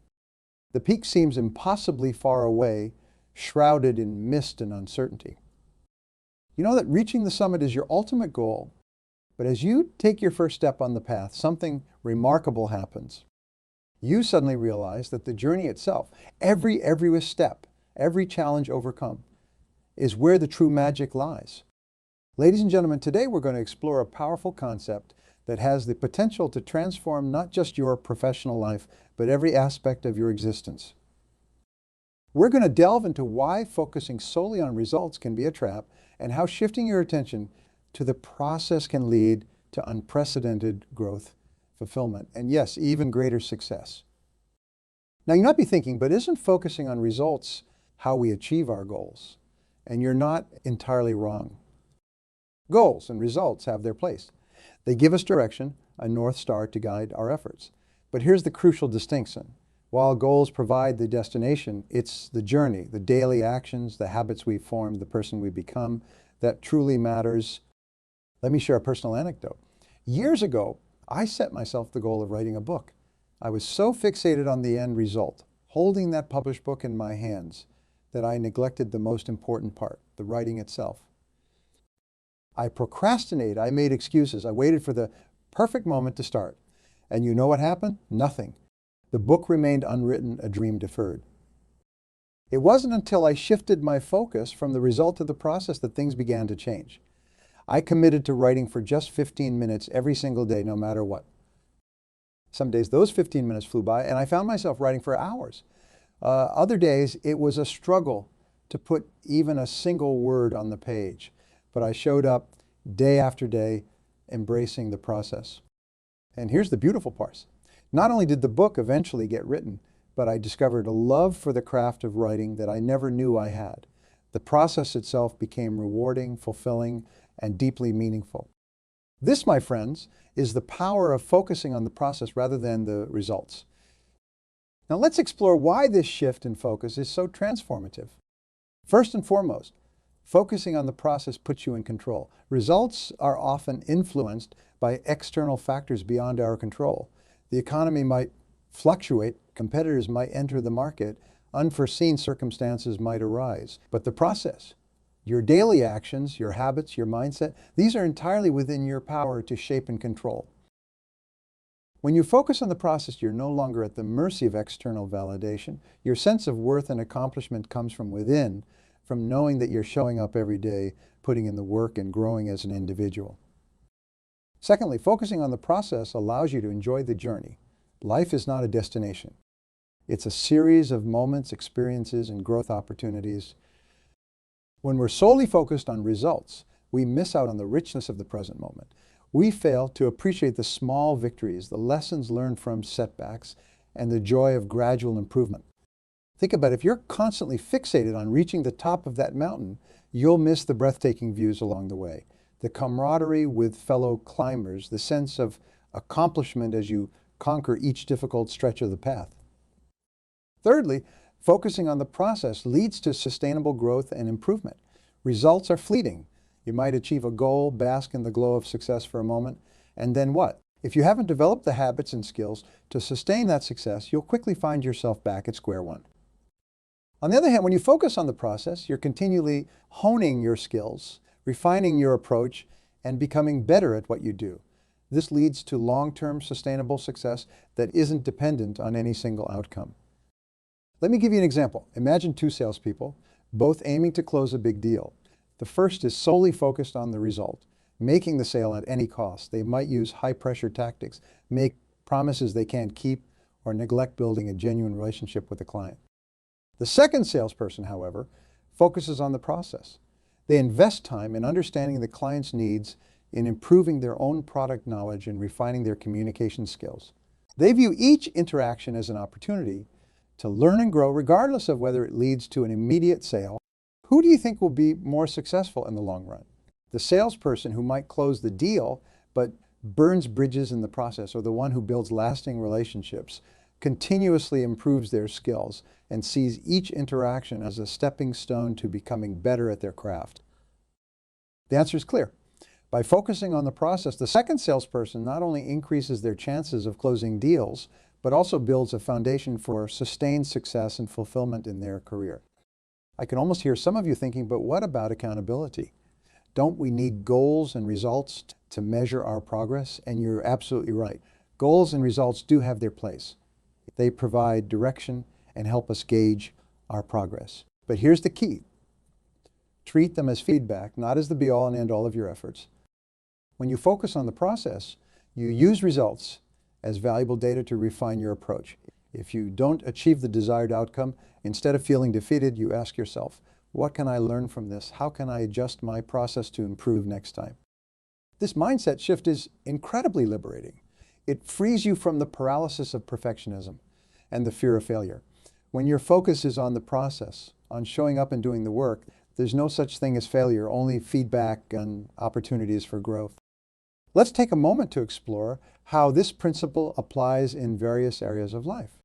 The peak seems impossibly far away, shrouded in mist and uncertainty. You know that reaching the summit is your ultimate goal, but as you take your first step on the path, something remarkable happens. You suddenly realize that the journey itself, every step, every challenge overcome, is where the true magic lies. Ladies and gentlemen, today we're going to explore a powerful concept that has the potential to transform not just your professional life, but every aspect of your existence. We're going to delve into why focusing solely on results can be a trap, and how shifting your attention to the process can lead to unprecedented growth, fulfillment, and yes, even greater success. Now you might be thinking, but isn't focusing on results how we achieve our goals? And you're not entirely wrong. Goals and results have their place. They give us direction, a North Star to guide our efforts. But here's the crucial distinction. While goals provide the destination, it's the journey, the daily actions, the habits we form, the person we become that truly matters. Let me share a personal anecdote. Years ago, I set myself the goal of writing a book. I was so fixated on the end result, holding that published book in my hands, that I neglected the most important part, the writing itself. I procrastinated, I made excuses, I waited for the perfect moment to start. And you know what happened? Nothing. The book remained unwritten, a dream deferred. It wasn't until I shifted my focus from the result to the process that things began to change. I committed to writing for just 15 minutes every single day, no matter what. Some days those 15 minutes flew by and I found myself writing for hours. Other days it was a struggle to put even a single word on the page. But I showed up day after day, embracing the process. And here's the beautiful part. Not only did the book eventually get written, but I discovered a love for the craft of writing that I never knew I had. The process itself became rewarding, fulfilling, and deeply meaningful. This, my friends, is the power of focusing on the process rather than the results. Now let's explore why this shift in focus is so transformative. First and foremost, focusing on the process puts you in control. Results are often influenced by external factors beyond our control. The economy might fluctuate, competitors might enter the market, unforeseen circumstances might arise. But the process, your daily actions, your habits, your mindset, these are entirely within your power to shape and control. When you focus on the process, you're no longer at the mercy of external validation. Your sense of worth and accomplishment comes from within, from knowing that you're showing up every day, putting in the work and growing as an individual. Secondly, focusing on the process allows you to enjoy the journey. Life is not a destination. It's a series of moments, experiences, and growth opportunities. When we're solely focused on results, we miss out on the richness of the present moment. We fail to appreciate the small victories, the lessons learned from setbacks, and the joy of gradual improvement. Think about it, if you're constantly fixated on reaching the top of that mountain, you'll miss the breathtaking views along the way. The camaraderie with fellow climbers, the sense of accomplishment as you conquer each difficult stretch of the path. Thirdly, focusing on the process leads to sustainable growth and improvement. Results are fleeting. You might achieve a goal, bask in the glow of success for a moment, and then what? If you haven't developed the habits and skills to sustain that success, you'll quickly find yourself back at square one. On the other hand, when you focus on the process, you're continually honing your skills, refining your approach, and becoming better at what you do. This leads to long-term sustainable success that isn't dependent on any single outcome. Let me give you an example. Imagine two salespeople, both aiming to close a big deal. The first is solely focused on the result, making the sale at any cost. They might use high-pressure tactics, make promises they can't keep, or neglect building a genuine relationship with the client. The second salesperson, however, focuses on the process. They invest time in understanding the client's needs, in improving their own product knowledge, and refining their communication skills. They view each interaction as an opportunity to learn and grow, regardless of whether it leads to an immediate sale. Who do you think will be more successful in the long run? The salesperson who might close the deal, but burns bridges in the process, or the one who builds lasting relationships, continuously improves their skills, and sees each interaction as a stepping stone to becoming better at their craft? The answer is clear. By focusing on the process, the second salesperson not only increases their chances of closing deals, but also builds a foundation for sustained success and fulfillment in their career. I can almost hear some of you thinking, but what about accountability? Don't we need goals and results to measure our progress? And you're absolutely right. Goals and results do have their place. They provide direction and help us gauge our progress. But here's the key. Treat them as feedback, not as the be-all and end-all of your efforts. When you focus on the process, you use results as valuable data to refine your approach. If you don't achieve the desired outcome, instead of feeling defeated, you ask yourself, what can I learn from this? How can I adjust my process to improve next time? This mindset shift is incredibly liberating. It frees you from the paralysis of perfectionism and the fear of failure. When your focus is on the process, on showing up and doing the work, there's no such thing as failure, only feedback and opportunities for growth. Let's take a moment to explore how this principle applies in various areas of life.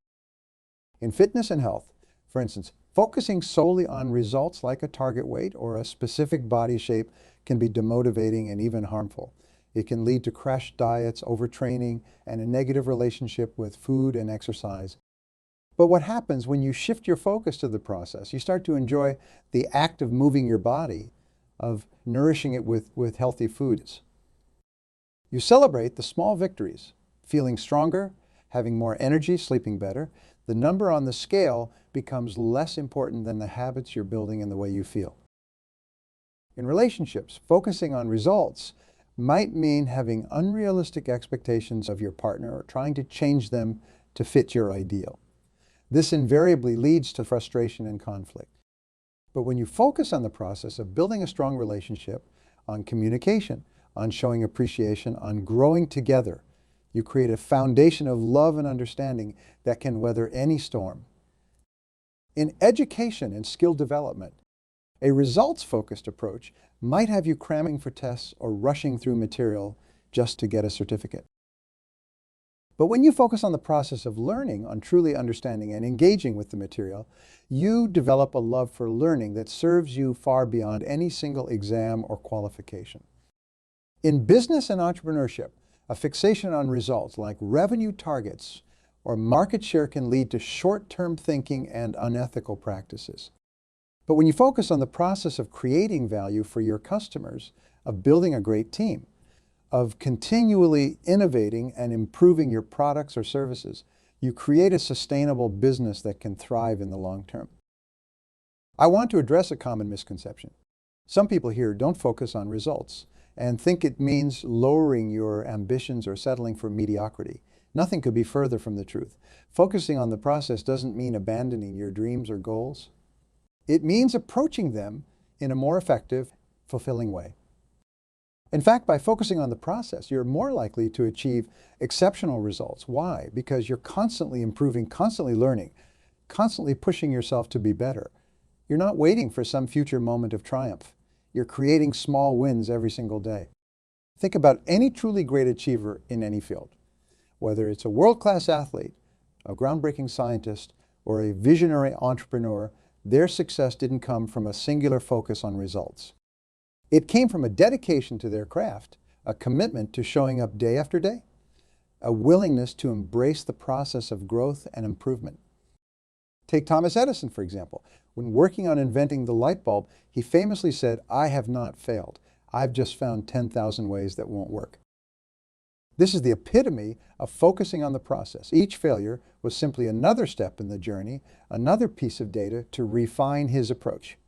In fitness and health, for instance, focusing solely on results like a target weight or a specific body shape can be demotivating and even harmful. It can lead to crash diets, overtraining, and a negative relationship with food and exercise. But what happens when you shift your focus to the process? You start to enjoy the act of moving your body, of nourishing it with healthy foods. You celebrate the small victories, feeling stronger, having more energy, sleeping better. The number on the scale becomes less important than the habits you're building and the way you feel. In relationships, focusing on results might mean having unrealistic expectations of your partner or trying to change them to fit your ideal. This invariably leads to frustration and conflict. But when you focus on the process of building a strong relationship, on communication, on showing appreciation, on growing together, you create a foundation of love and understanding that can weather any storm. In education and skill development, a results-focused approach might have you cramming for tests or rushing through material just to get a certificate. But when you focus on the process of learning, on truly understanding and engaging with the material, you develop a love for learning that serves you far beyond any single exam or qualification. In business and entrepreneurship, a fixation on results like revenue targets or market share can lead to short-term thinking and unethical practices. But when you focus on the process of creating value for your customers, of building a great team, of continually innovating and improving your products or services, you create a sustainable business that can thrive in the long term. I want to address a common misconception. Some people here don't focus on results and think it means lowering your ambitions or settling for mediocrity. Nothing could be further from the truth. Focusing on the process doesn't mean abandoning your dreams or goals. It means approaching them in a more effective, fulfilling way. In fact, by focusing on the process, you're more likely to achieve exceptional results. Why? Because you're constantly improving, constantly learning, constantly pushing yourself to be better. You're not waiting for some future moment of triumph. You're creating small wins every single day. Think about any truly great achiever in any field. Whether it's a world-class athlete, a groundbreaking scientist, or a visionary entrepreneur, their success didn't come from a singular focus on results. It came from a dedication to their craft, a commitment to showing up day after day, a willingness to embrace the process of growth and improvement. Take Thomas Edison, for example. When working on inventing the light bulb, he famously said, "I have not failed. I've just found 10,000 ways that won't work." This is the epitome of focusing on the process. Each failure was simply another step in the journey, another piece of data to refine his approach.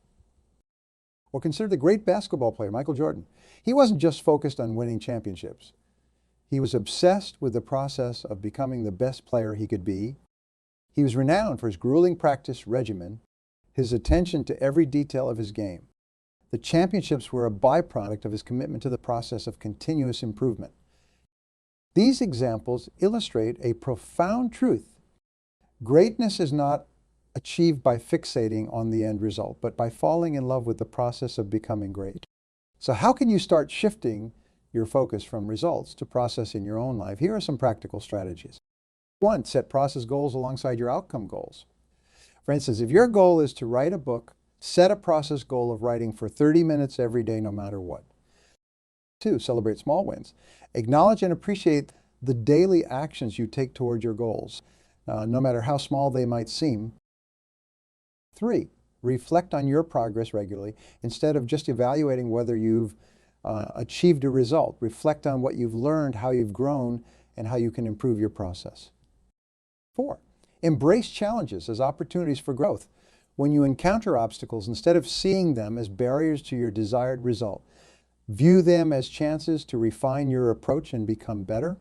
Or consider the great basketball player, Michael Jordan. He wasn't just focused on winning championships. He was obsessed with the process of becoming the best player he could be. He was renowned for his grueling practice regimen, his attention to every detail of his game. The championships were a byproduct of his commitment to the process of continuous improvement. These examples illustrate a profound truth. Greatness is not achieved by fixating on the end result, but by falling in love with the process of becoming great. So how can you start shifting your focus from results to process in your own life? Here are some practical strategies. 1, set process goals alongside your outcome goals. For instance, if your goal is to write a book, set a process goal of writing for 30 minutes every day, no matter what. 2, celebrate small wins. Acknowledge and appreciate the daily actions you take toward your goals, no matter how small they might seem. 3, reflect on your progress regularly. Instead of just evaluating whether you've achieved a result, reflect on what you've learned, how you've grown, and how you can improve your process. 4, embrace challenges as opportunities for growth. When you encounter obstacles, instead of seeing them as barriers to your desired result, view them as chances to refine your approach and become better.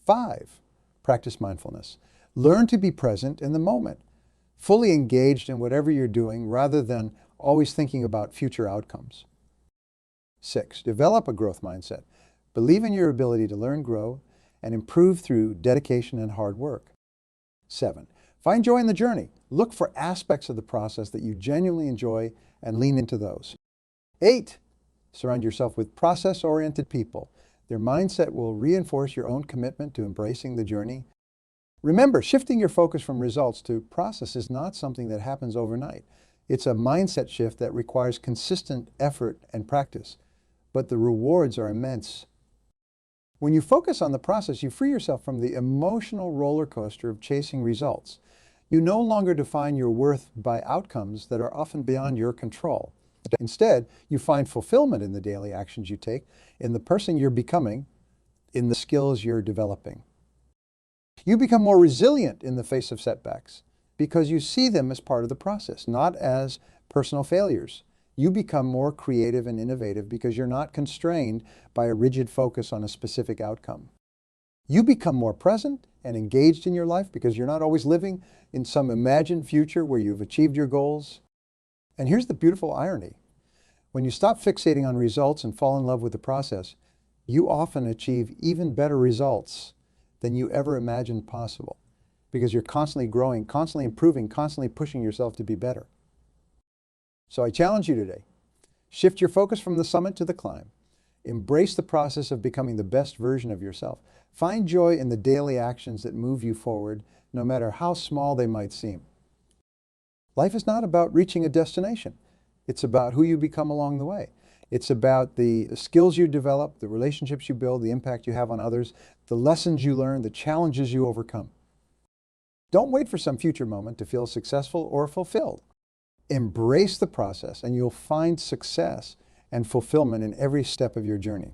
5, practice mindfulness. Learn to be present in the moment, fully engaged in whatever you're doing rather than always thinking about future outcomes. 6, develop a growth mindset. Believe in your ability to learn, grow, and improve through dedication and hard work. 7. Find joy in the journey. Look for aspects of the process that you genuinely enjoy and lean into those. 8. Surround yourself with process-oriented people. Their mindset will reinforce your own commitment to embracing the journey. Remember, shifting your focus from results to process is not something that happens overnight. It's a mindset shift that requires consistent effort and practice, but the rewards are immense. When you focus on the process, you free yourself from the emotional roller coaster of chasing results. You no longer define your worth by outcomes that are often beyond your control. Instead, you find fulfillment in the daily actions you take, in the person you're becoming, in the skills you're developing. You become more resilient in the face of setbacks because you see them as part of the process, not as personal failures. You become more creative and innovative because you're not constrained by a rigid focus on a specific outcome. You become more present and engaged in your life because you're not always living in some imagined future where you've achieved your goals. And here's the beautiful irony. When you stop fixating on results and fall in love with the process, you often achieve even better results than you ever imagined possible because you're constantly growing, constantly improving, constantly pushing yourself to be better. So I challenge you today, shift your focus from the summit to the climb. Embrace the process of becoming the best version of yourself. Find joy in the daily actions that move you forward, no matter how small they might seem. Life is not about reaching a destination. It's about who you become along the way. It's about the skills you develop, the relationships you build, the impact you have on others, the lessons you learn, the challenges you overcome. Don't wait for some future moment to feel successful or fulfilled. Embrace the process and you'll find success and fulfillment in every step of your journey.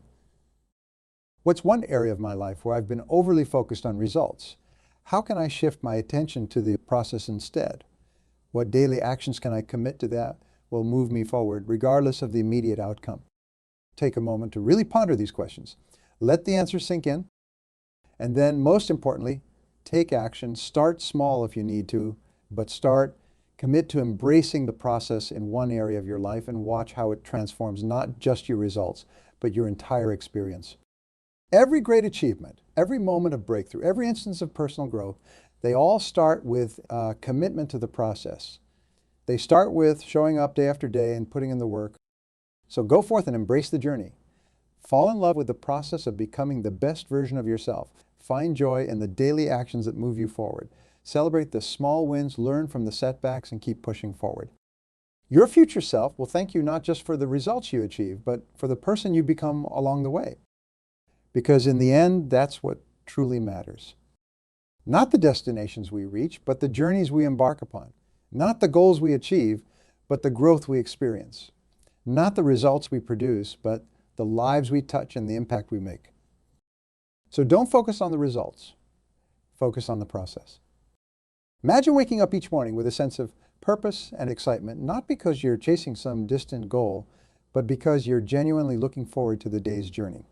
What's one area of my life where I've been overly focused on results? How can I shift my attention to the process instead? What daily actions can I commit to that will move me forward regardless of the immediate outcome? Take a moment to really ponder these questions. Let the answers sink in. And then, most importantly, take action. Start small if you need to, but commit to embracing the process in one area of your life and watch how it transforms not just your results, but your entire experience. Every great achievement, every moment of breakthrough, every instance of personal growth, they all start with a commitment to the process. They start with showing up day after day and putting in the work. So go forth and embrace the journey. Fall in love with the process of becoming the best version of yourself. Find joy in the daily actions that move you forward. Celebrate the small wins, learn from the setbacks, and keep pushing forward. Your future self will thank you not just for the results you achieve, but for the person you become along the way. Because in the end, that's what truly matters. Not the destinations we reach, but the journeys we embark upon. Not the goals we achieve, but the growth we experience. Not the results we produce, but the lives we touch and the impact we make. So don't focus on the results. Focus on the process. Imagine waking up each morning with a sense of purpose and excitement, not because you're chasing some distant goal, but because you're genuinely looking forward to the day's journey.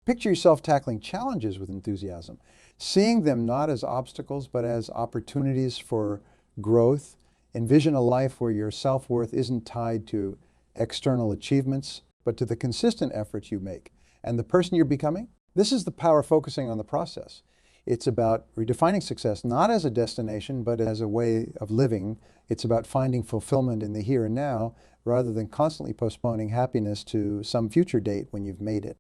Picture yourself tackling challenges with enthusiasm, seeing them not as obstacles, but as opportunities for growth. Envision a life where your self-worth isn't tied to external achievements, but to the consistent efforts you make and the person you're becoming. This is the power of focusing on the process. It's about redefining success not as a destination, but as a way of living. It's about finding fulfillment in the here and now, rather than constantly postponing happiness to some future date when you've made it.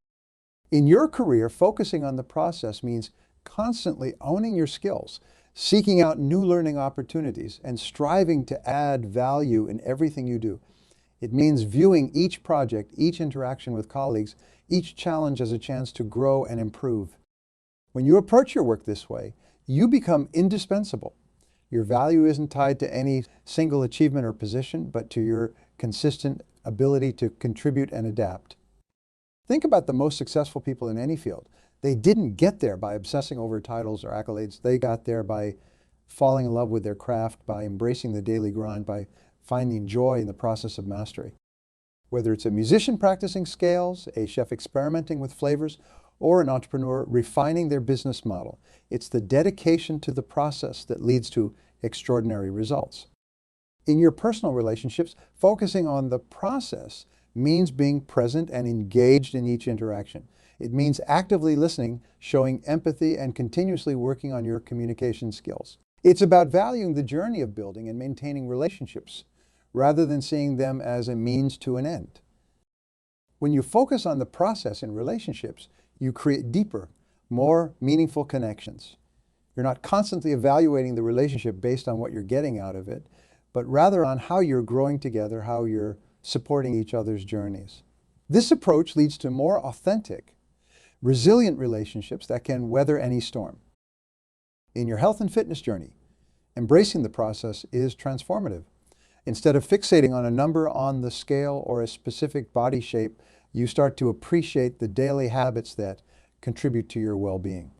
In your career, focusing on the process means constantly owning your skills, seeking out new learning opportunities, and striving to add value in everything you do. It means viewing each project, each interaction with colleagues, each challenge as a chance to grow and improve. When you approach your work this way, you become indispensable. Your value isn't tied to any single achievement or position, but to your consistent ability to contribute and adapt. Think about the most successful people in any field. They didn't get there by obsessing over titles or accolades. They got there by falling in love with their craft, by embracing the daily grind, by finding joy in the process of mastery. Whether it's a musician practicing scales, a chef experimenting with flavors, or an entrepreneur refining their business model, it's the dedication to the process that leads to extraordinary results. In your personal relationships, focusing on the process means being present and engaged in each interaction. It means actively listening, showing empathy, and continuously working on your communication skills. It's about valuing the journey of building and maintaining relationships, rather than seeing them as a means to an end. When you focus on the process in relationships, you create deeper, more meaningful connections. You're not constantly evaluating the relationship based on what you're getting out of it, but rather on how you're growing together, how you're supporting each other's journeys. This approach leads to more authentic, resilient relationships that can weather any storm. In your health and fitness journey, embracing the process is transformative. Instead of fixating on a number on the scale or a specific body shape, you start to appreciate the daily habits that contribute to your well-being.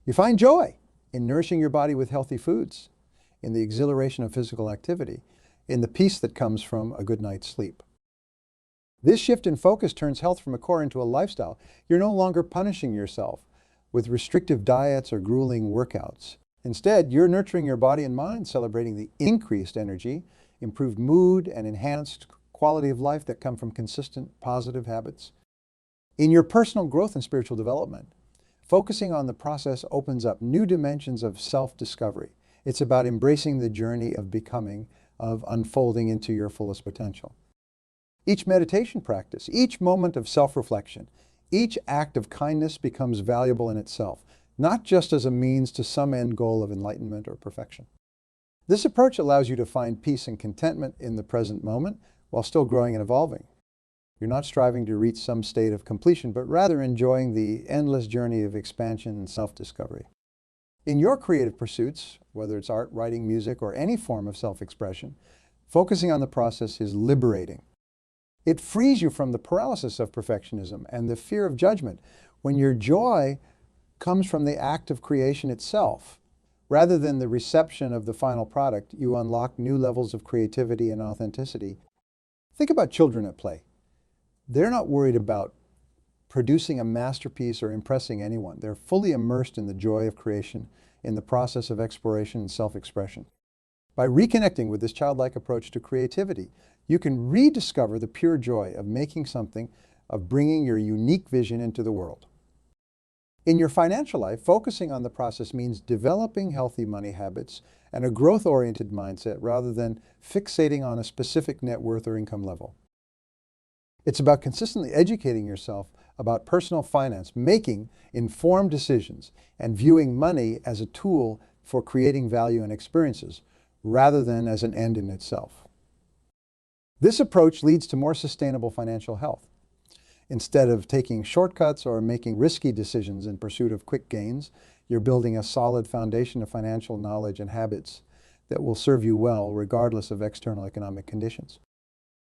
You find joy in nourishing your body with healthy foods, in the exhilaration of physical activity, in the peace that comes from a good night's sleep. This shift in focus turns health from a core into a lifestyle. You're no longer punishing yourself with restrictive diets or grueling workouts. Instead, you're nurturing your body and mind, celebrating the increased energy, improved mood, and enhanced quality of life that come from consistent positive habits. In your personal growth and spiritual development, focusing on the process opens up new dimensions of self-discovery. It's about embracing the journey of becoming, of unfolding into your fullest potential. Each meditation practice, each moment of self-reflection, each act of kindness becomes valuable in itself, not just as a means to some end goal of enlightenment or perfection. This approach allows you to find peace and contentment in the present moment while still growing and evolving. You're not striving to reach some state of completion, but rather enjoying the endless journey of expansion and self-discovery. In your creative pursuits, whether it's art, writing, music, or any form of self-expression, focusing on the process is liberating. It frees you from the paralysis of perfectionism and the fear of judgment when your joy comes from the act of creation itself. Rather than the reception of the final product, you unlock new levels of creativity and authenticity. Think about children at play. They're not worried about producing a masterpiece or impressing anyone. They're fully immersed in the joy of creation, in the process of exploration and self-expression. By reconnecting with this childlike approach to creativity, you can rediscover the pure joy of making something, of bringing your unique vision into the world. In your financial life, focusing on the process means developing healthy money habits and a growth-oriented mindset rather than fixating on a specific net worth or income level. It's about consistently educating yourself about personal finance, making informed decisions, and viewing money as a tool for creating value and experiences, rather than as an end in itself. This approach leads to more sustainable financial health. Instead of taking shortcuts or making risky decisions in pursuit of quick gains, you're building a solid foundation of financial knowledge and habits that will serve you well regardless of external economic conditions.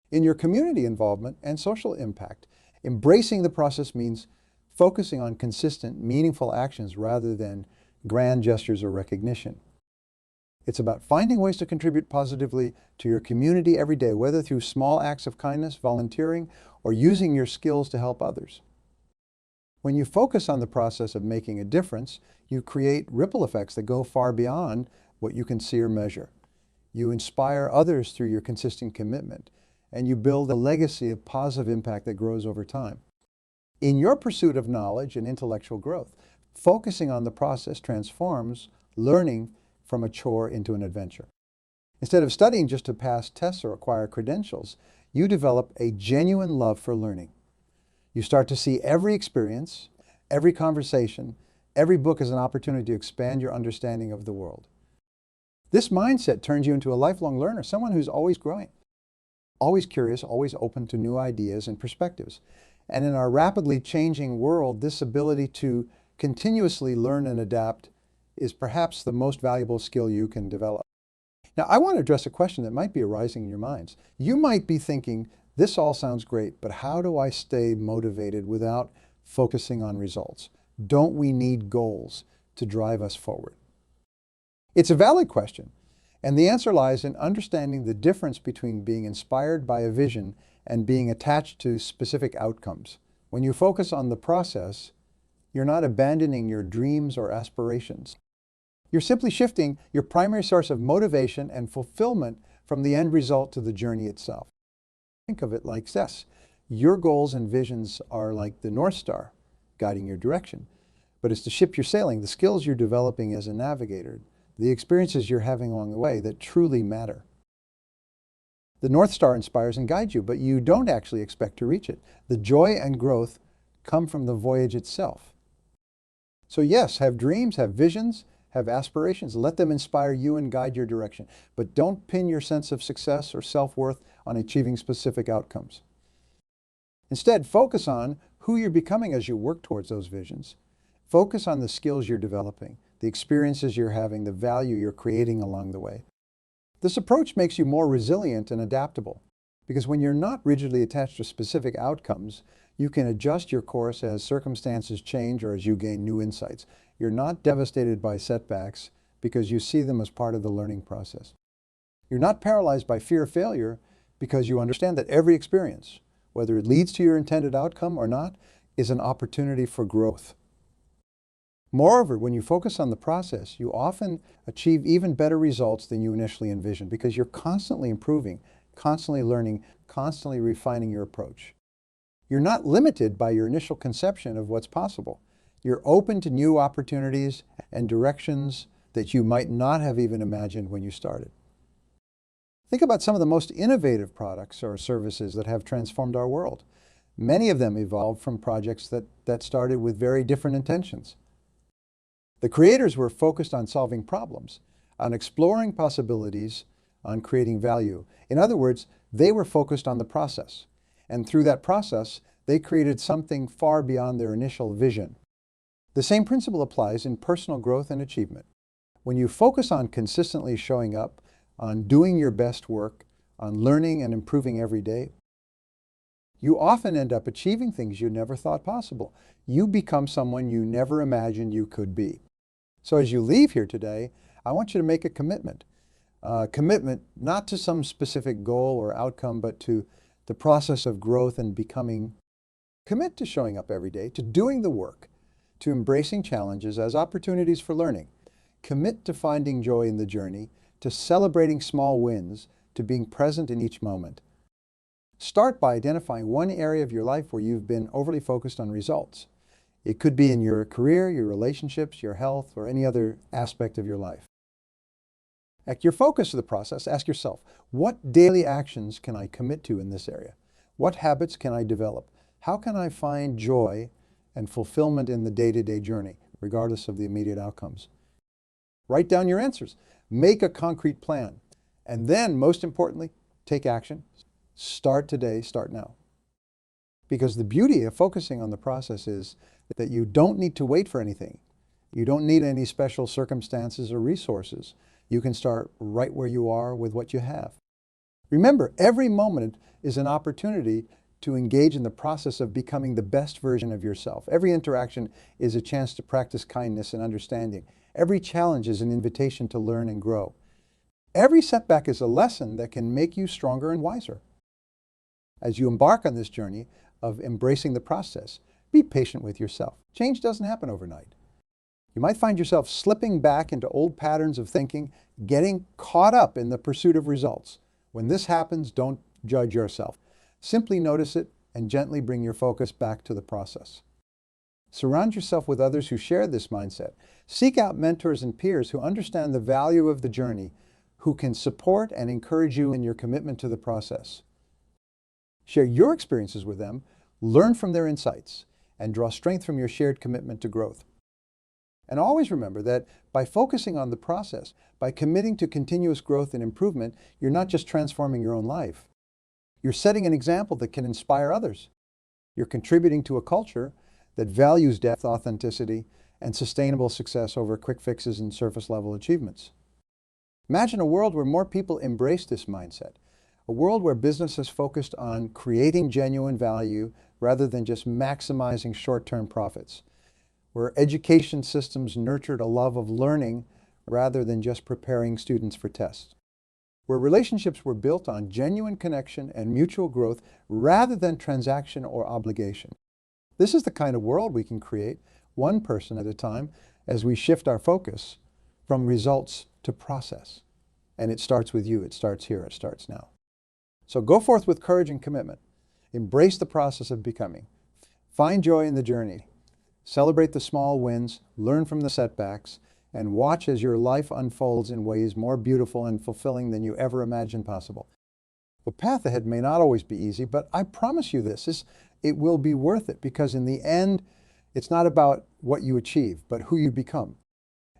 In your community involvement and social impact, embracing the process means focusing on consistent, meaningful actions rather than grand gestures or recognition. It's about finding ways to contribute positively to your community every day, whether through small acts of kindness, volunteering, or using your skills to help others. When you focus on the process of making a difference, you create ripple effects that go far beyond what you can see or measure. You inspire others through your consistent commitment, and you build a legacy of positive impact that grows over time. In your pursuit of knowledge and intellectual growth, focusing on the process transforms learning from a chore into an adventure. Instead of studying just to pass tests or acquire credentials, you develop a genuine love for learning. You start to see every experience, every conversation, every book as an opportunity to expand your understanding of the world. This mindset turns you into a lifelong learner, someone who's always growing, always curious, always open to new ideas and perspectives. And in our rapidly changing world, this ability to continuously learn and adapt is perhaps the most valuable skill you can develop. Now, I want to address a question that might be arising in your minds. You might be thinking, this all sounds great, but how do I stay motivated without focusing on results? Don't we need goals to drive us forward? It's a valid question, and the answer lies in understanding the difference between being inspired by a vision and being attached to specific outcomes. When you focus on the process, you're not abandoning your dreams or aspirations. You're simply shifting your primary source of motivation and fulfillment from the end result to the journey itself. Think of it like this. Your goals and visions are like the North Star guiding your direction. But it's the ship you're sailing, the skills you're developing as a navigator, the experiences you're having along the way that truly matter. The North Star inspires and guides you, but you don't actually expect to reach it. The joy and growth come from the voyage itself. So yes, have dreams, have visions, have aspirations. Let them inspire you and guide your direction. But don't pin your sense of success or self-worth on achieving specific outcomes. Instead, focus on who you're becoming as you work towards those visions. Focus on the skills you're developing, the experiences you're having, the value you're creating along the way. This approach makes you more resilient and adaptable, because when you're not rigidly attached to specific outcomes, you can adjust your course as circumstances change or as you gain new insights. You're not devastated by setbacks because you see them as part of the learning process. You're not paralyzed by fear of failure because you understand that every experience, whether it leads to your intended outcome or not, is an opportunity for growth. Moreover, when you focus on the process, you often achieve even better results than you initially envisioned because you're constantly improving, constantly learning, constantly refining your approach. You're not limited by your initial conception of what's possible. You're open to new opportunities and directions that you might not have even imagined when you started. Think about some of the most innovative products or services that have transformed our world. Many of them evolved from projects that started with very different intentions. The creators were focused on solving problems, on exploring possibilities, on creating value. In other words, they were focused on the process. And through that process, they created something far beyond their initial vision. The same principle applies in personal growth and achievement. When you focus on consistently showing up, on doing your best work, on learning and improving every day, you often end up achieving things you never thought possible. You become someone you never imagined you could be. So as you leave here today, I want you to make a commitment. Commitment not to some specific goal or outcome, but to the process of growth and becoming. Commit to showing up every day, to doing the work, to embracing challenges as opportunities for learning. Commit to finding joy in the journey, to celebrating small wins, to being present in each moment. Start by identifying one area of your life where you've been overly focused on results. It could be in your career, your relationships, your health, or any other aspect of your life. At your focus of the process, ask yourself, what daily actions can I commit to in this area? What habits can I develop? How can I find joy and fulfillment in the day-to-day journey, regardless of the immediate outcomes? Write down your answers. Make a concrete plan. And then, most importantly, take action. Start today, start now. Because the beauty of focusing on the process is that you don't need to wait for anything. You don't need any special circumstances or resources. You can start right where you are with what you have. Remember, every moment is an opportunity to engage in the process of becoming the best version of yourself. Every interaction is a chance to practice kindness and understanding. Every challenge is an invitation to learn and grow. Every setback is a lesson that can make you stronger and wiser. As you embark on this journey of embracing the process, be patient with yourself. Change doesn't happen overnight. You might find yourself slipping back into old patterns of thinking, getting caught up in the pursuit of results. When this happens, don't judge yourself. Simply notice it and gently bring your focus back to the process. Surround yourself with others who share this mindset. Seek out mentors and peers who understand the value of the journey, who can support and encourage you in your commitment to the process. Share your experiences with them, learn from their insights, and draw strength from your shared commitment to growth. And always remember that by focusing on the process, by committing to continuous growth and improvement, you're not just transforming your own life. You're setting an example that can inspire others. You're contributing to a culture that values depth, authenticity, and sustainable success over quick fixes and surface-level achievements. Imagine a world where more people embrace this mindset. A world where business is focused on creating genuine value rather than just maximizing short-term profits. Where education systems nurtured a love of learning rather than just preparing students for tests. Where relationships were built on genuine connection and mutual growth rather than transaction or obligation. This is the kind of world we can create, one person at a time, as we shift our focus from results to process. And it starts with you. It starts here. It starts now. So go forth with courage and commitment. Embrace the process of becoming. Find joy in the journey. Celebrate the small wins, learn from the setbacks, and watch as your life unfolds in ways more beautiful and fulfilling than you ever imagined possible. The path ahead may not always be easy, but I promise you this, it will be worth it, because in the end, it's not about what you achieve, but who you become.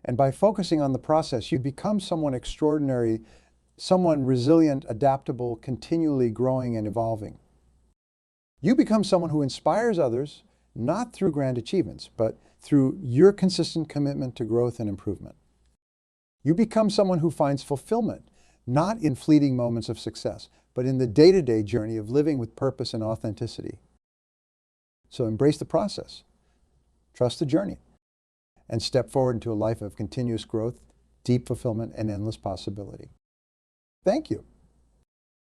And by focusing on the process, you become someone extraordinary, someone resilient, adaptable, continually growing and evolving. You become someone who inspires others, not through grand achievements, but through your consistent commitment to growth and improvement. You become someone who finds fulfillment, not in fleeting moments of success, but in the day-to-day journey of living with purpose and authenticity. So embrace the process, trust the journey, and step forward into a life of continuous growth, deep fulfillment, and endless possibility. Thank you.